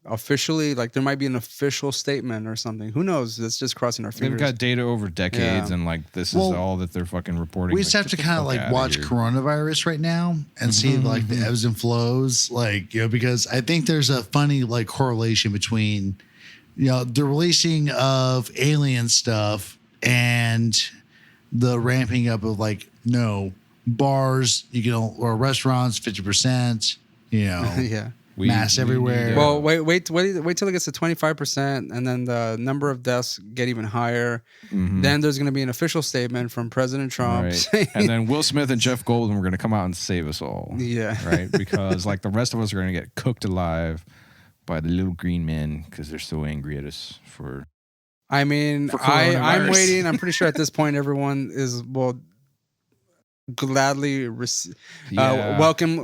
officially, like, there might be an official statement or something. Who knows? It's just crossing our fingers. They've got data over decades, and like this is all that they're fucking reporting. We just have to kind of like watch coronavirus right now and see like the ebbs and flows, like, because I think there's a funny like correlation between the releasing of alien stuff and the ramping up of like bars, or restaurants 50%, mass everywhere. Well, wait till it gets to 25%, and then the number of deaths get even higher. Then there's going to be an official statement from President Trump, and then Will Smith and Jeff Goldblum are going to come out and save us all. Right, because like the rest of us are going to get cooked alive by the little green men because they're so angry at us for. I mean, I'm waiting. I'm pretty sure at this point everyone will gladly welcome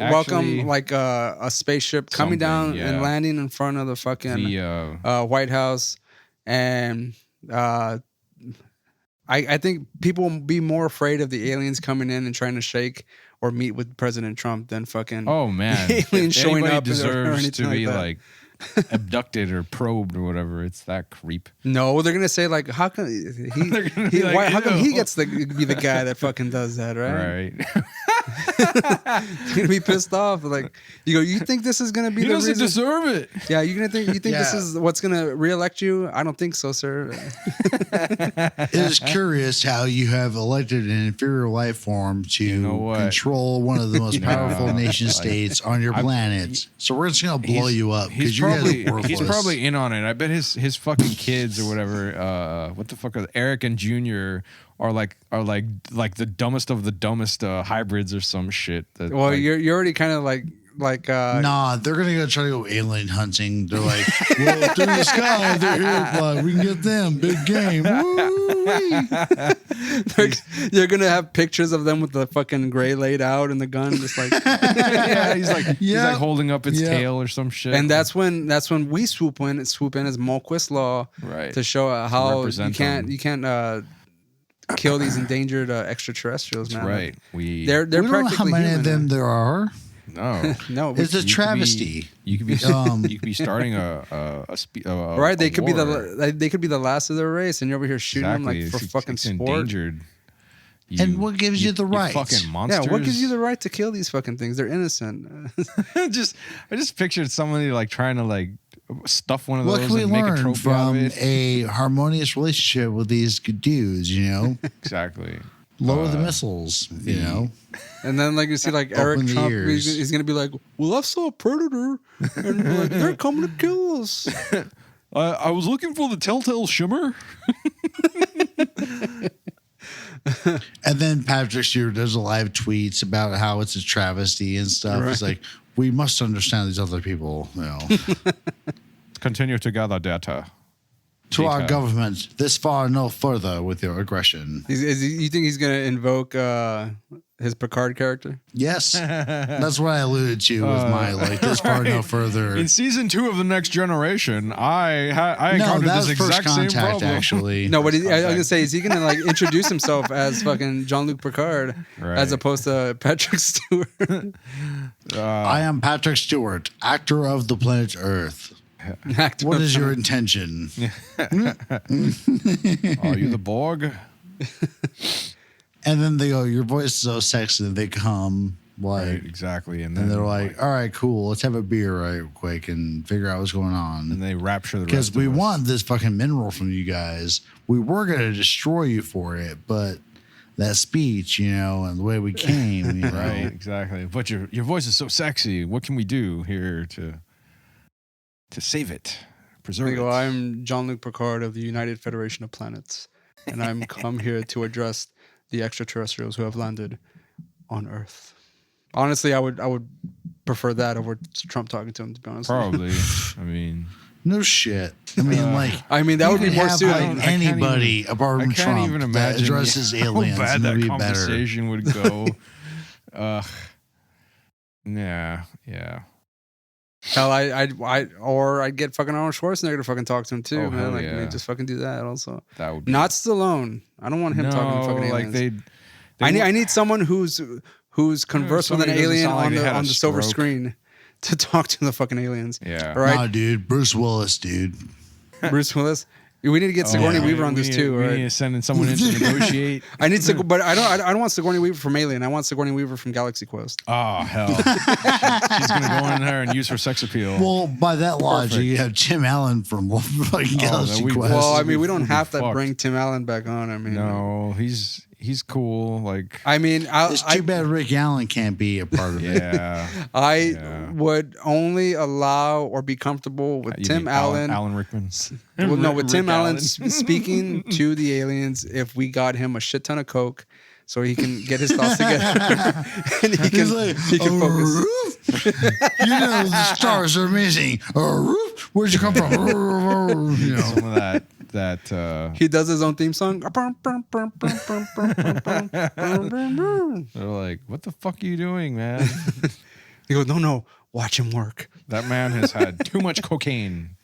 like a spaceship coming down and landing in front of the fucking White House, and I think people will be more afraid of the aliens coming in and trying to shake or meet with President Trump than fucking aliens showing up deserves to be like abducted or probed or whatever. It's that creep. No, they're gonna say like, how come how come he gets to be the guy that fucking does that, right? They're gonna be pissed off. Like, you think this is gonna be the reason? He doesn't deserve it. Yeah, you think this is what's gonna reelect you? I don't think so, sir. It is curious how you have elected an inferior life form to control one of the most powerful nation states on your planet. So we're just gonna blow you up because he's probably in on it. I bet his fucking kids or whatever. What the fuck are Eric and Junior are like the dumbest of the dumbest hybrids or some shit. You're already kind of like nah, they're gonna go try to go alien hunting. They're like, well, through the sky, they're here. We can get them. Big game. You're gonna have pictures of them with the fucking gray laid out and the gun, just like he's like holding up its tail or some shit. And that's when we swoop in as Mulquist Law, right, to show how you can't kill these endangered extraterrestrials. That's man. Right. We don't know how many of them there are. No, it's a travesty. You could be starting a right. They could war. They could be the last of their race, and you're over here shooting them like for fucking sport. Endangered. And what gives you the right? Fucking monsters. Yeah, what gives you the right to kill these fucking things? They're innocent. I just pictured somebody like trying to like stuff one of those. What can we and make learn a trophy from out of it? a harmonious relationship with these dudes? Exactly. Lower the missiles, And then, like, you see, like, Eric Trump, he's going to be like, well, I saw a predator, and like, they're coming to kill us. I was looking for the telltale shimmer. And then Patrick Stewart does a live tweets about how it's a travesty and stuff. Right. It's like, we must understand these other people, Continue to gather data. To our government, this far no further with your aggression. You think he's going to invoke his Picard character? Yes. That's what I alluded to with my, this far no further. In season 2 of The Next Generation, I encountered this exact same problem. Actually. No, but I was going to say, is he going to like introduce himself as fucking Jean-Luc Picard as opposed to Patrick Stewart? I am Patrick Stewart, actor of the planet Earth. What is your intention? Are you the Borg? And then they go, your voice is so sexy. And they come right, exactly. And then they're like, all right, cool. Let's have a beer right quick and figure out what's going on. And they rapture the rest because we want this fucking mineral from you guys. We were going to destroy you for it, but that speech, and the way we came, Right, exactly. But your voice is so sexy. What can we do here to save it, preserve it? I'm Jean-Luc Picard of the United Federation of Planets, and I'm come here to address the extraterrestrials who have landed on Earth. Honestly, I would prefer that over Trump talking to him, to be honest. Probably. I mean, no shit. I mean, that would be more suited. Anybody apart from Trump even imagine that addresses aliens. How bad that conversation would go. Yeah. Hell, I'd get fucking Arnold Schwarzenegger to fucking talk to him too, man. Like, just fucking do that. Also, that would be not Stallone. I don't want him talking to fucking aliens. I need someone who's conversed with an alien on the silver screen to talk to the fucking aliens. Yeah, all right, nah, dude. Bruce Willis, dude. Bruce Willis. We need to get Sigourney Weaver on this too, right? We need to send someone in to negotiate. But I don't want Sigourney Weaver from Alien. I want Sigourney Weaver from Galaxy Quest. Oh hell, she's gonna go in there and use her sex appeal. Well, by that logic, you have Tim Allen from fucking Galaxy Quest. Well, I mean, we don't have to bring Tim Allen back on. I mean, no, he's cool. Like, I mean, it's too bad Rick Allen can't be a part of it. I would only allow or be comfortable with Tim Allen. Alan Rickman. Well, no, with Tim Allen speaking to the aliens if we got him a shit ton of coke so he can get his thoughts together and he can focus. The stars are missing. A roof? Where'd you come from? You know. Some of that. He does his own theme song. They're like, what the fuck are you doing, man? He goes, no, watch him work. That man has had too much cocaine.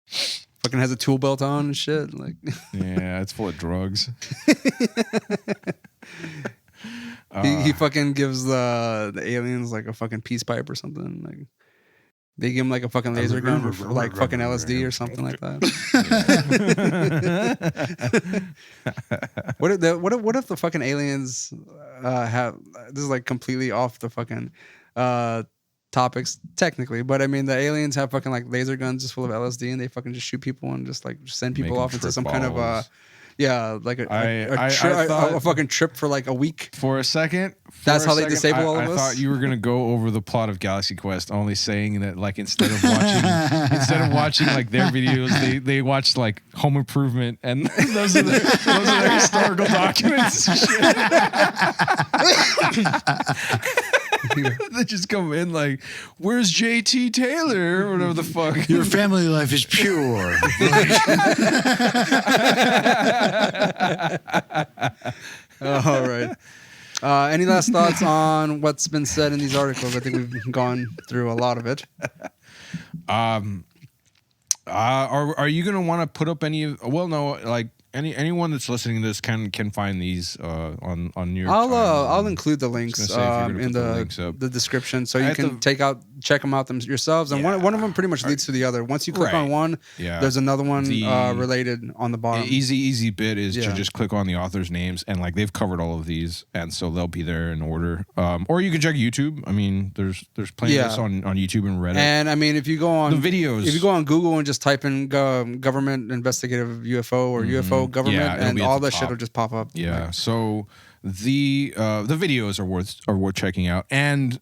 Fucking has a tool belt on and shit. Like, yeah, it's full of drugs. he fucking gives the aliens like a fucking peace pipe or something. Like, they give him like a fucking laser gun for like fucking LSD or something like that. What if the fucking aliens have, this is like completely off the fucking topics technically, but I mean the aliens have fucking like laser guns just full of LSD and they fucking just shoot people and just like send people off into some kind of like a fucking trip for like a week. For a second, that's how they disable all of us. I thought you were gonna go over the plot of Galaxy Quest, only saying that like instead of watching like their videos, they watched like Home Improvement, and those are their historical documents. They just come in like, "Where's JT Taylor?" or whatever the fuck. Your family life is pure. All right. Any last thoughts on what's been said in these articles? I think we've gone through a lot of it. Are you gonna want to put up any of? Well, no, like. Anyone that's listening to this can find these on New York Times. I'll include the links in the description, so you can check them out yourselves. And one of them pretty much leads to the other. Once you click on one, there's another one related on the bottom. Easy bit is to just click on the authors' names, and like they've covered all of these, and so they'll be there in order. Or you can check YouTube. I mean, there's plenty of this on YouTube and Reddit. And I mean, if you go on the videos, if you go on Google and just type in government investigative UFO or UFO government, and all that shit will just pop up. Yeah. Right. So the videos are worth checking out. And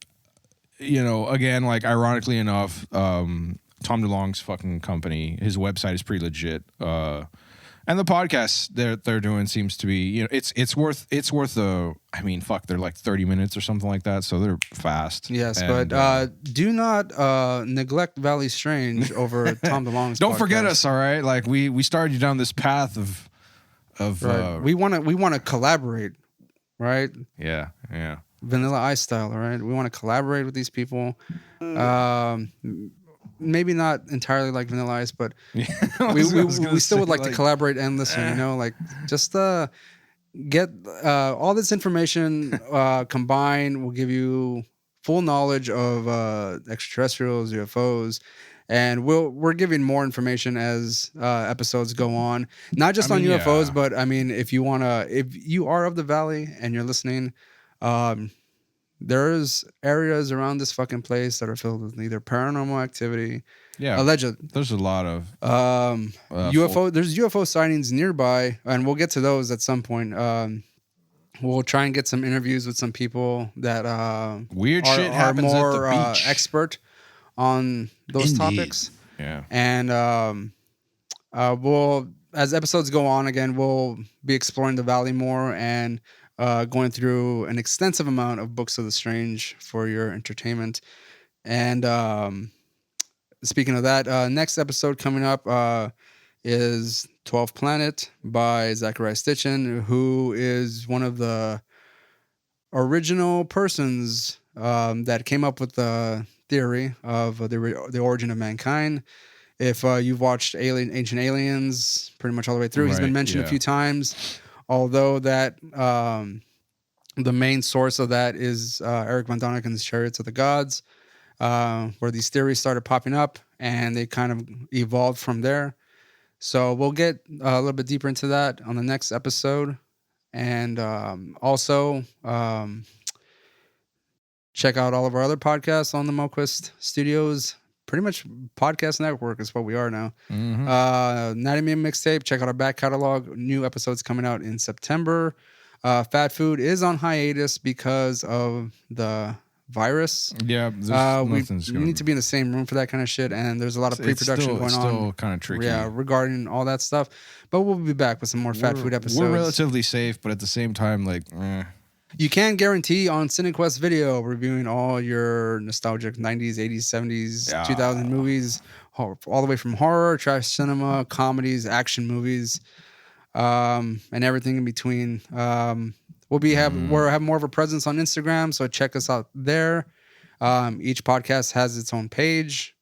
again, like ironically enough, Tom DeLonge's fucking company, his website is pretty legit. And the podcast they're doing seems to be, it's worth I mean, fuck, they're like 30 minutes or something like that, so they're fast. Yes, and, but do not neglect Valley Strange over Tom DeLonge's Don't podcast. forget us, all right? Like we started you down this path of right. We want to collaborate, right? Yeah. Vanilla Ice style, all right? We want to collaborate with these people. Maybe not entirely like Vanilla Ice, but we still would like to collaborate and listen, like just get all this information combined will give you full knowledge of extraterrestrials, UFOs, and we're giving more information as episodes go on, not just on UFOs, but I mean, if you are of the Valley and you're listening, there's areas around this fucking place that are filled with either paranormal activity. Yeah. Alleged. There's a lot of UFO. There's UFO sightings nearby, and we'll get to those at some point. We'll try and get some interviews with some people that weird shit happens more at the beach. Expert on those topics. Yeah. And we'll, as episodes go on, again, we'll be exploring the Valley more and going through an extensive amount of books of the strange for your entertainment. And speaking of that, next episode coming up is 12th Planet by Zachariah Stitchin, who is one of the original persons that came up with the theory of the origin of mankind. If you've watched Ancient Aliens pretty much all the way through, he's been mentioned a few times. Although that the main source of that is Eric von Daniken's Chariots of the Gods, where these theories started popping up and they kind of evolved from there. So we'll get a little bit deeper into that on the next episode. And also check out all of our other podcasts on the Moquist Studios. Pretty much podcast network is what we are now. Mm-hmm. 90 Minute Mixtape. Check out our back catalog. New episodes coming out in September. Fat Food is on hiatus because of the virus. Yeah, we need to be in the same room for that kind of shit, and there's a lot of pre-production going on. Still kind of tricky. Yeah, regarding all that stuff. But we'll be back with some more Fat Food episodes. We're relatively safe, but at the same time, like, You can guarantee on CineQuest Video reviewing all your nostalgic 90s, 80s, 70s, 2000 movies, all the way from horror, trash cinema, comedies, action movies, and everything in between. We'll have more of a presence on Instagram, so check us out there. Each podcast has its own page.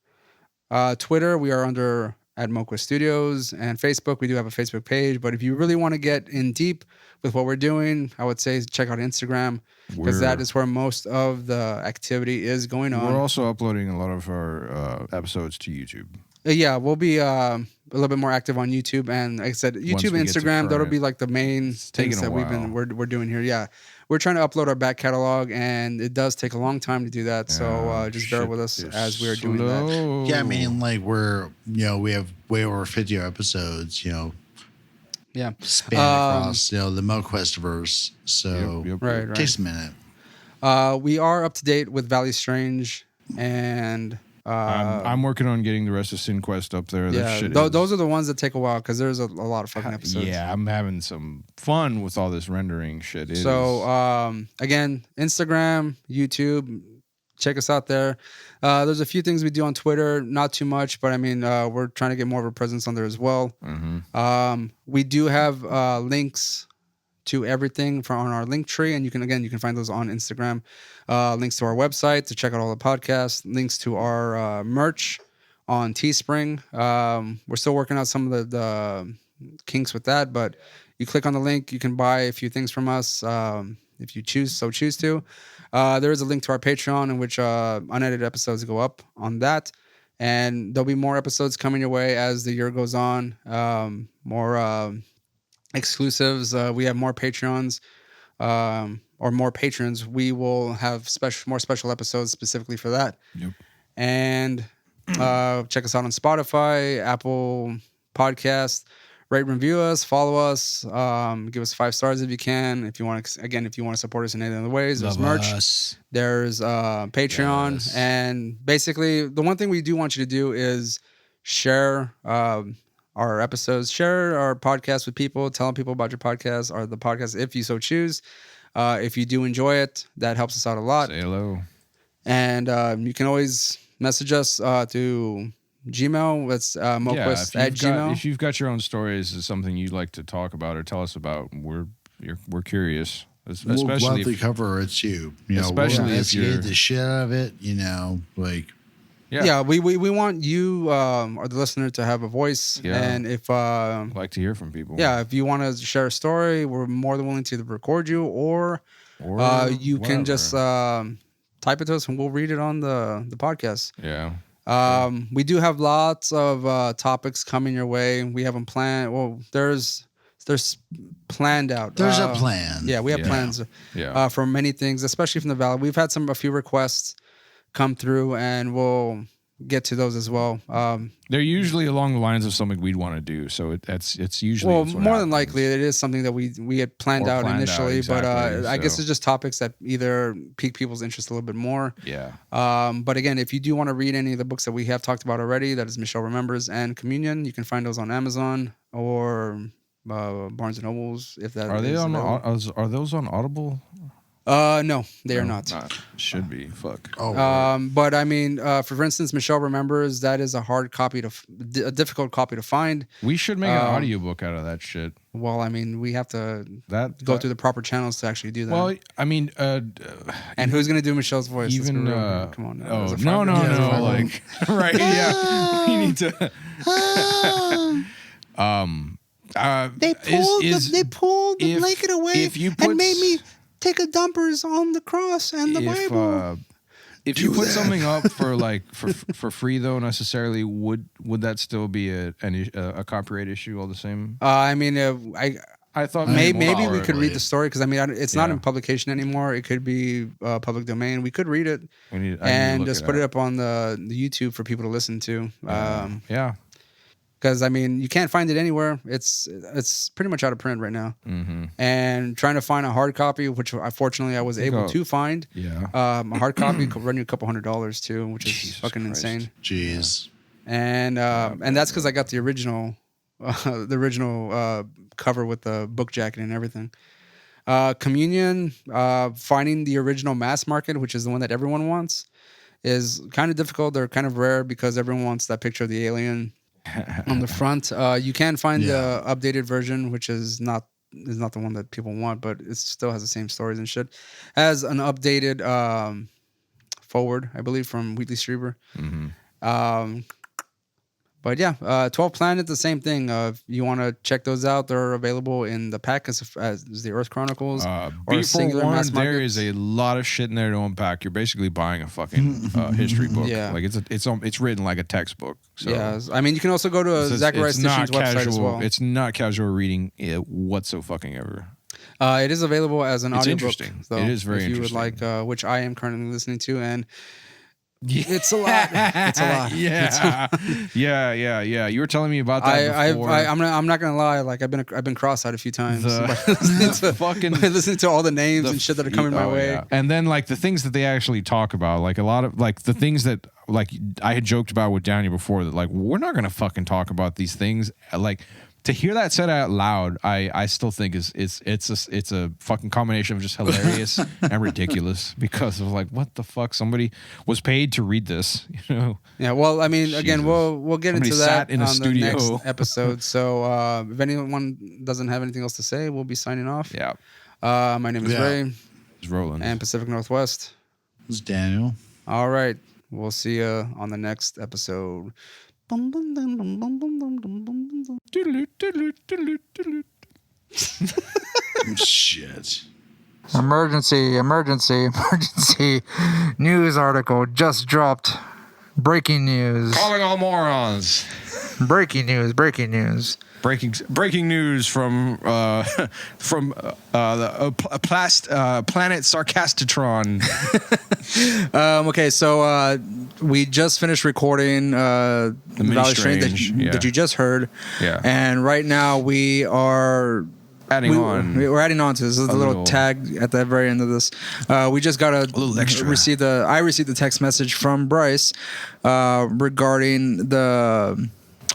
Twitter, we are under at Moqua Studios, and Facebook, we do have a Facebook page. But if you really want to get in deep with what we're doing, I would say check out Instagram, because that is where most of the activity is going on. We're also uploading a lot of our episodes to YouTube. Yeah, we'll be a little bit more active on YouTube, and like I said, YouTube, Instagram, that'll be like the main things that we're doing here. Yeah, we're trying to upload our back catalog, and it does take a long time to do that. So just bear with us as we're doing that. Yeah, I mean, like we have way over 50 episodes. Yeah, span across the MoQuestverse. So right. It takes a minute. We are up to date with Valley Strange, and I'm working on getting the rest of SinQuest up there. Yeah, those are the ones that take a while, because there's a lot of fucking episodes. Yeah, I'm having some fun with all this rendering shit. Again, Instagram, YouTube, check us out there. There's a few things we do on Twitter, not too much, but I mean, we're trying to get more of a presence on there as well. We do have links to everything on our link tree, and you can find those on Instagram. Links to our website to check out all the podcasts, links to our merch on Teespring. We're still working out some of the kinks with that, but you click on the link, you can buy a few things from us if you choose to. There is a link to our Patreon in which unedited episodes go up on that, and there'll be more episodes coming your way as the year goes on. More exclusives. We have more Patreons. Or more patrons, we will have more special episodes specifically for that. Yep. And check us out on Spotify, Apple Podcast. Rate and review us, follow us, give us 5 stars if you can. If you want to support us in any other ways, there's merch. There's Patreon, and basically the one thing we do want you to do is share our episodes, share our podcast with people, telling people about your podcast or the podcast if you so choose. If you do enjoy it, that helps us out a lot. Say hello. And you can always message us to Gmail. It's moquest at Gmail. If you've got your own stories, is something you'd like to talk about or tell us about, we're curious. We'll gladly cover it too. Especially if you get the shit out of it. Yeah, we want you or the listener to have a voice, and if I'd like to hear from people. Yeah, if you want to share a story, we're more than willing to record you, or you can just type it to us and we'll read it on the podcast. Yeah. We do have lots of topics coming your way. We haven't planned. Well, there's planned out. There's a plan. Yeah, we have plans for many things, especially from the Valley. We've had a few requests come through, and we'll get to those as well. They're usually along the lines of something we'd want to do, so it's usually more than likely it is something that we had planned out initially, exactly, but I guess it's just topics that either pique people's interest a little bit more. Yeah. But again, if you do want to read any of the books that we have talked about already, that is Michelle Remembers and Communion, you can find those on Amazon or Barnes and Nobles. If that are those on Audible? No, they are not. Should be. Fuck. But I mean, for instance, Michelle Remembers, that is a difficult copy to find. We should make an audiobook out of that shit. Well, I mean, we have to go through the proper channels to actually do that. Well, I mean, and who's gonna do Michelle's voice? Even come on. Oh no, like right? Yeah, we need to. They pulled the blanket away and made me take a dumpers on the cross and the Bible. If you put something up for free though, necessarily, would that still be a copyright issue all the same? I mean, I thought maybe we could read the story, because I mean it's not in publication anymore. It could be public domain. We could read it and just put it up on the YouTube for people to listen to. Yeah. Because I mean, you can't find it anywhere. It's pretty much out of print right now. Mm-hmm. And trying to find a hard copy, which fortunately I was able to find. Yeah. A hard copy could run you a couple $100s too, which is fucking insane. Jeez. And that's because I got the original cover with the book jacket and everything. Communion, finding the original mass market, which is the one that everyone wants, is kind of difficult. They're kind of rare because everyone wants that picture of the alien on the front. You can find the updated version, which is not the one that people want, but it still has the same stories and shit. Has an updated forward, I believe, from Wheatley Strieber. But yeah, 12 Planets, the same thing. If you want to check those out, they're available in the pack as the Earth Chronicles. Or singular mass market. There is a lot of shit in there to unpack. You're basically buying a fucking history book. Yeah. Like it's written like a textbook. So. Yeah, I mean, you can also go to Zachariah Stitching's website as well. It's not casual reading whatsoever. It is available as an audiobook. Interesting. Though, it is very interesting. If you would like, which I am currently listening to, and it's a lot. It's a lot. Yeah. You were telling me about that before. I'm not gonna lie. Like I've been cross-eyed a few times listening to all the names and shit that are coming my way. Yeah. And then like the things that they actually talk about, like a lot of like the things that like I had joked about with Daniel before, that like we're not gonna fucking talk about these things. Like to hear that said out loud, I still think it's a fucking combination of just hilarious and ridiculous, because of like, what the fuck, somebody was paid to read this, you know? Yeah, well, I mean, again, we'll get into that in a studio. The next episode. So if anyone doesn't have anything else to say, we'll be signing off. Yeah. My name is Ray. It's Roland. And Pacific Northwest. It's Daniel. All right. We'll see you on the next episode. Shit. Emergency news article just dropped. Breaking news. Calling all morons. Breaking news. Breaking news from the planet Sarcastatron. Okay, so we just finished recording the Valley Strange that you just heard. Yeah. And right now we are we're adding on to this. This is the little tag at the very end of this. We just got I received the text message from Bryce regarding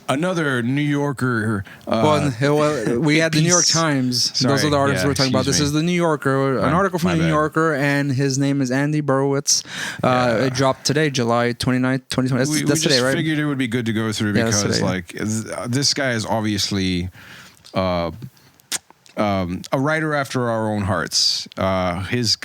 another New Yorker. We had the New York Times. Sorry, those are the articles we're talking about. This is the New Yorker, an article from the New Yorker, and his name is Andy Borowitz. It dropped today, July 29th, 2020. That's today, right? We figured it would be good to go through because, like, this guy is obviously a writer after our own hearts. It's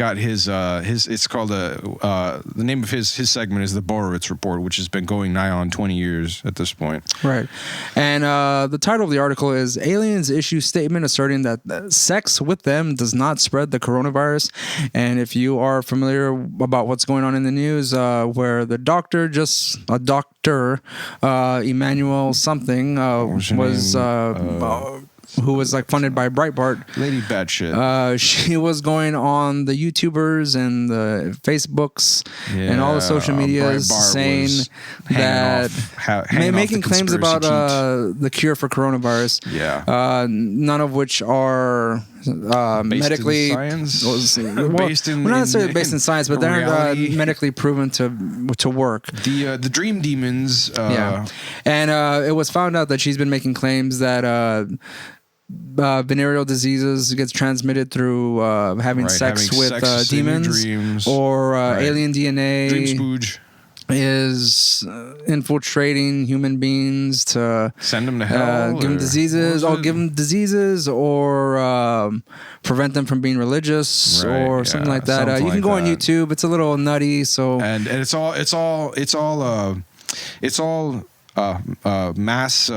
called the name of his segment is the Borowitz Report, which has been going nigh on 20 years at this point. Right. And the title of the article is Aliens Issue Statement Asserting that Sex with Them Does Not Spread the Coronavirus. And if you are familiar about what's going on in the news, where the doctor, Emmanuel something, who was like funded by Breitbart. Lady Batshit. She was going on the YouTubers and the Facebooks and all the social medias saying that making claims about the cure for coronavirus. Yeah. None of which are medically science. Not necessarily based in science, but they're medically proven to work. The dream demons. And it was found out that she's been making claims that venereal diseases gets transmitted through having sex with demons, or alien DNA. Dream spooge. Is infiltrating human beings to send them to hell, give them diseases, or prevent them from being religious, or something like that. You can go on YouTube. It's a little nutty. So and it's all mass.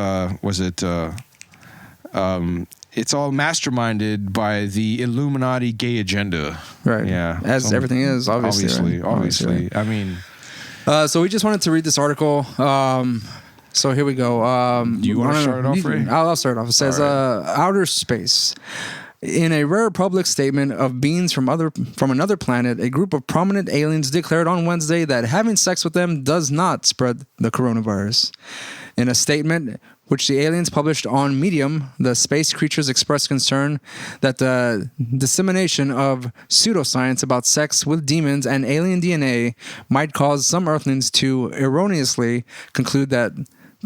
It's all masterminded by the Illuminati gay agenda. Right. Yeah. As everything is, obviously. Obviously. I mean. So we just wanted to read this article. So here we go. Do you want to start it off, Ray? I'll start it off. It says, outer space. In a rare public statement of beings from another planet, a group of prominent aliens declared on Wednesday that having sex with them does not spread the coronavirus. In a statement which the aliens published on Medium, the space creatures expressed concern that the dissemination of pseudoscience about sex with demons and alien DNA might cause some Earthlings to erroneously conclude that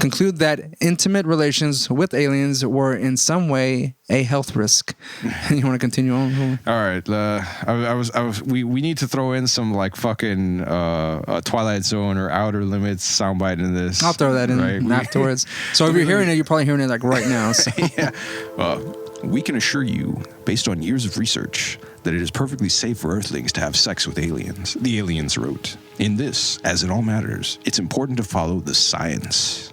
conclude that intimate relations with aliens were in some way a health risk. You want to continue on? All right. We need to throw in some like fucking Twilight Zone or Outer Limits soundbite in this. I'll throw that in afterwards. So if you're hearing it, you're probably hearing it like right now. So. Yeah. We can assure you, based on years of research, that it is perfectly safe for Earthlings to have sex with aliens. The aliens wrote, "In this, as in all matters, it's important to follow the science."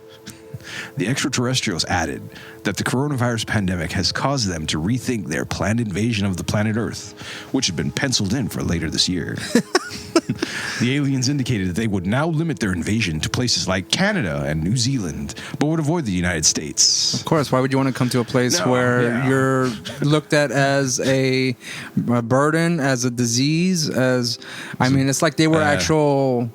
The extraterrestrials added that the coronavirus pandemic has caused them to rethink their planned invasion of the planet Earth, which had been penciled in for later this year. The aliens indicated that they would now limit their invasion to places like Canada and New Zealand, but would avoid the United States. Of course, why would you want to come to a place where you're looked at as a burden, as a disease, I mean, it's like they were actual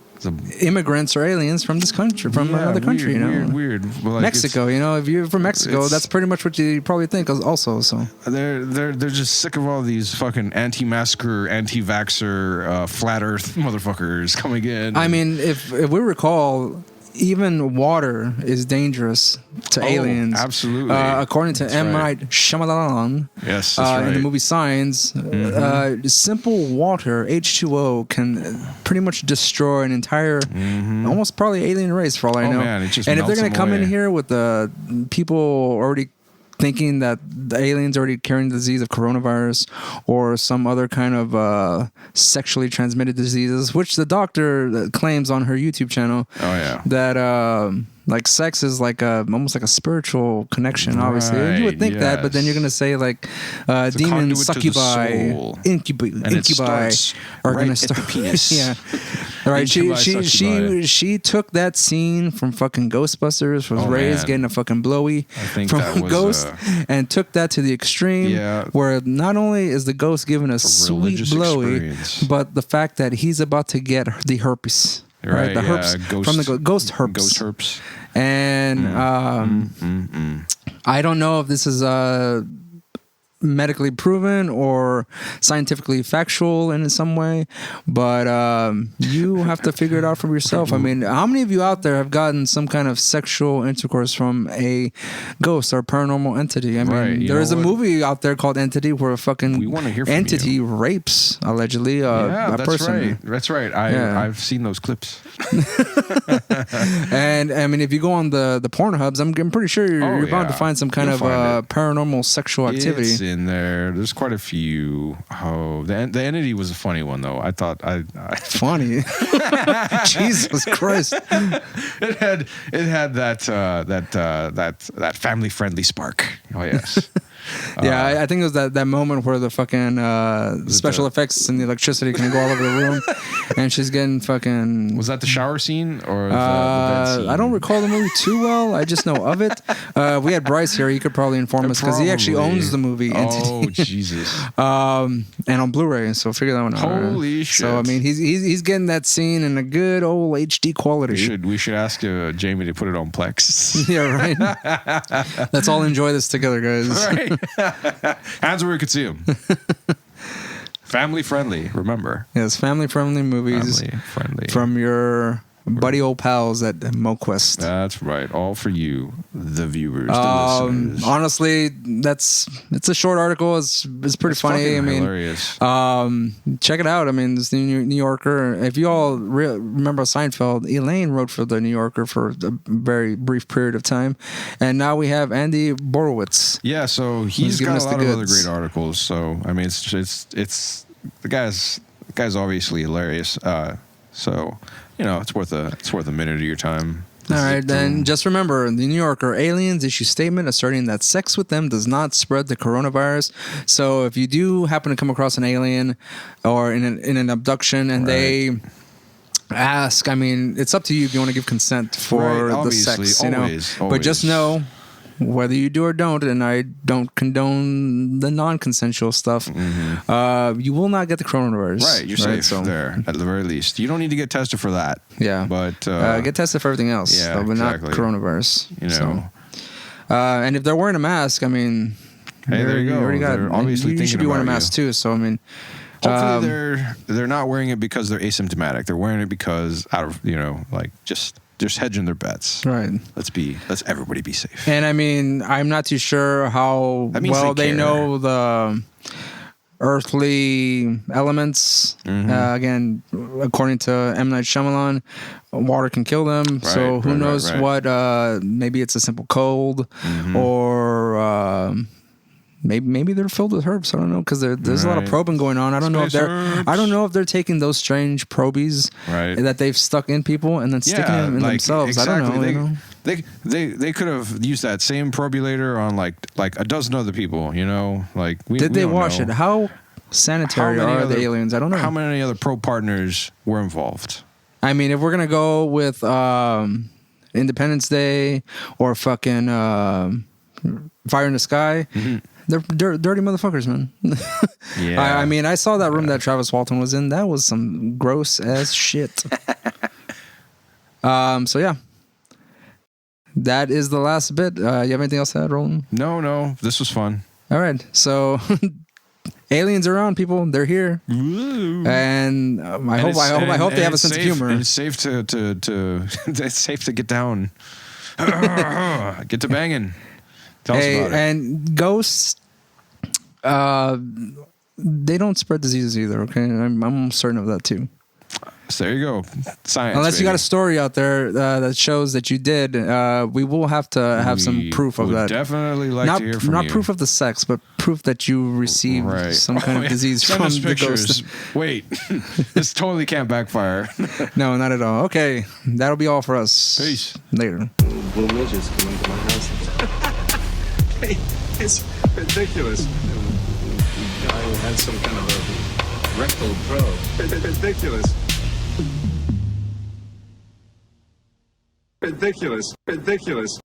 immigrants or aliens from this country, from another country, weird. Well, like Mexico, if you're from Mexico, that's pretty much what you probably think also. So they're just sick of all these fucking anti-masker, anti-vaxxer, flat Earth motherfuckers coming in. I mean, if we recall, even water is dangerous to aliens. Absolutely. According to M. Night Shyamalan, yes, that's right. in the movie Signs, simple water, H2O, can pretty much destroy an entire, almost probably alien race for all I know. Man, it just and if they're going to come away. in here with the people already thinking that the aliens already carrying the disease of coronavirus or some other kind of sexually transmitted diseases, which the doctor claims on her YouTube channel. Oh yeah, that like sex is like almost like a spiritual connection. Obviously, you would think that, but then you're gonna say like demons, succubi, incubi are gonna start. At the penis. Yeah, right. She took that scene from fucking Ghostbusters, was raised getting a fucking blowy from Ghost, and took that to the extreme. Where not only is the ghost giving a sweet blowy, but the fact that he's about to get the herpes. Right, the herpes from the ghost herpes. Ghost herpes. And I don't know if this is medically proven or scientifically factual in some way, but you have to figure it out for yourself. I mean, how many of you out there have gotten some kind of sexual intercourse from a ghost or paranormal entity? I mean, there is a movie out there called Entity where a fucking entity rapes allegedly a person. That's right. I've seen those clips. And I mean, if you go on the Pornhubs, I'm pretty sure you're bound to find some kind of paranormal sexual activity. It's in there. There's quite a few. Oh, the entity was a funny one though. I thought funny. Jesus Christ! It had that family friendly spark. Oh yes. Yeah, I think it was that moment where the fucking special effects and the electricity can go all over the room, and she's getting fucking. Was that the shower scene or the bed scene? I don't recall the movie too well. I just know of it. We had Bryce here; he could probably inform us because he actually owns the movie. Oh Jesus! And on Blu-ray, so figure that one out. Holy shit! So I mean, he's getting that scene in a good old HD quality. We should ask Jamie to put it on Plex. Yeah, right. Let's all enjoy this together, guys. Right. Hands where we could see them. Family friendly, remember. Yes, family friendly movies. Family friendly. From your buddy old pals at MoQuest. That's right. All for you, the viewers, the listeners. Honestly, it's a short article. It's pretty funny. I mean, hilarious. Check it out. I mean, it's the New Yorker. If you all remember Seinfeld, Elaine wrote for the New Yorker for a very brief period of time, and now we have Andy Borowitz. Yeah, so he's got a lot of other great articles. So I mean, it's the guy's obviously hilarious. So. It's worth a minute of your time. All right, then just remember, the New Yorker aliens issue statement asserting that sex with them does not spread the coronavirus. So if you do happen to come across an alien or in an abduction and they ask, I mean, it's up to you if you want to give consent for the sex, always. But just know, whether you do or don't, and I don't condone the non-consensual stuff, you will not get the coronavirus. Right, you're safe there, at the very least. You don't need to get tested for that. Yeah. But get tested for everything else, but not coronavirus. So. And if they're wearing a mask, I mean, hey, there you go. They're obviously thinking about you. You should be wearing a mask too, so I mean... Hopefully they're not wearing it because they're asymptomatic. They're wearing it because just just hedging their bets. Right. Let's everybody be safe. And I mean, I'm not too sure how well they know the earthly elements. Again, according to M. Night Shyamalan, water can kill them. So who knows what? Maybe it's a simple cold, or maybe they're filled with herbs. I don't know, because there's a lot of probing going on. I don't know if they're taking those strange probies that they've stuck in people and then sticking them in themselves. Exactly. I don't know. They could have used that same probulator on like a dozen other people, you know. Like did they wash it? How sanitary are the aliens? I don't know. How many other probe partners were involved? I mean, if we're gonna go with Independence Day or fucking Fire in the Sky, they're dirty motherfuckers, man. Yeah. I mean, I saw that room that Travis Walton was in. That was some gross ass shit. So yeah. That is the last bit. You have anything else to add, Roland? No. This was fun. All right. So aliens are around, people. They're here. Woo. And I hope they have a sense of humor. And it's safe to it's safe to get down. Get to banging. Tell us about it. And ghosts, they don't spread diseases either, okay? I'm certain of that too. So there you go. Science. Unless you got a story out there that shows that you did, we will have to have some proof of that. Definitely like to hear from you. Not proof of the sex, but proof that you received some kind of disease from the ghost. Wait, this totally can't backfire. No, not at all. Okay, that'll be all for us. Peace. Later. Blue midgets come into my house. Hey, it's ridiculous. The guy who had some kind of a rectal probe. Ridiculous. Ridiculous.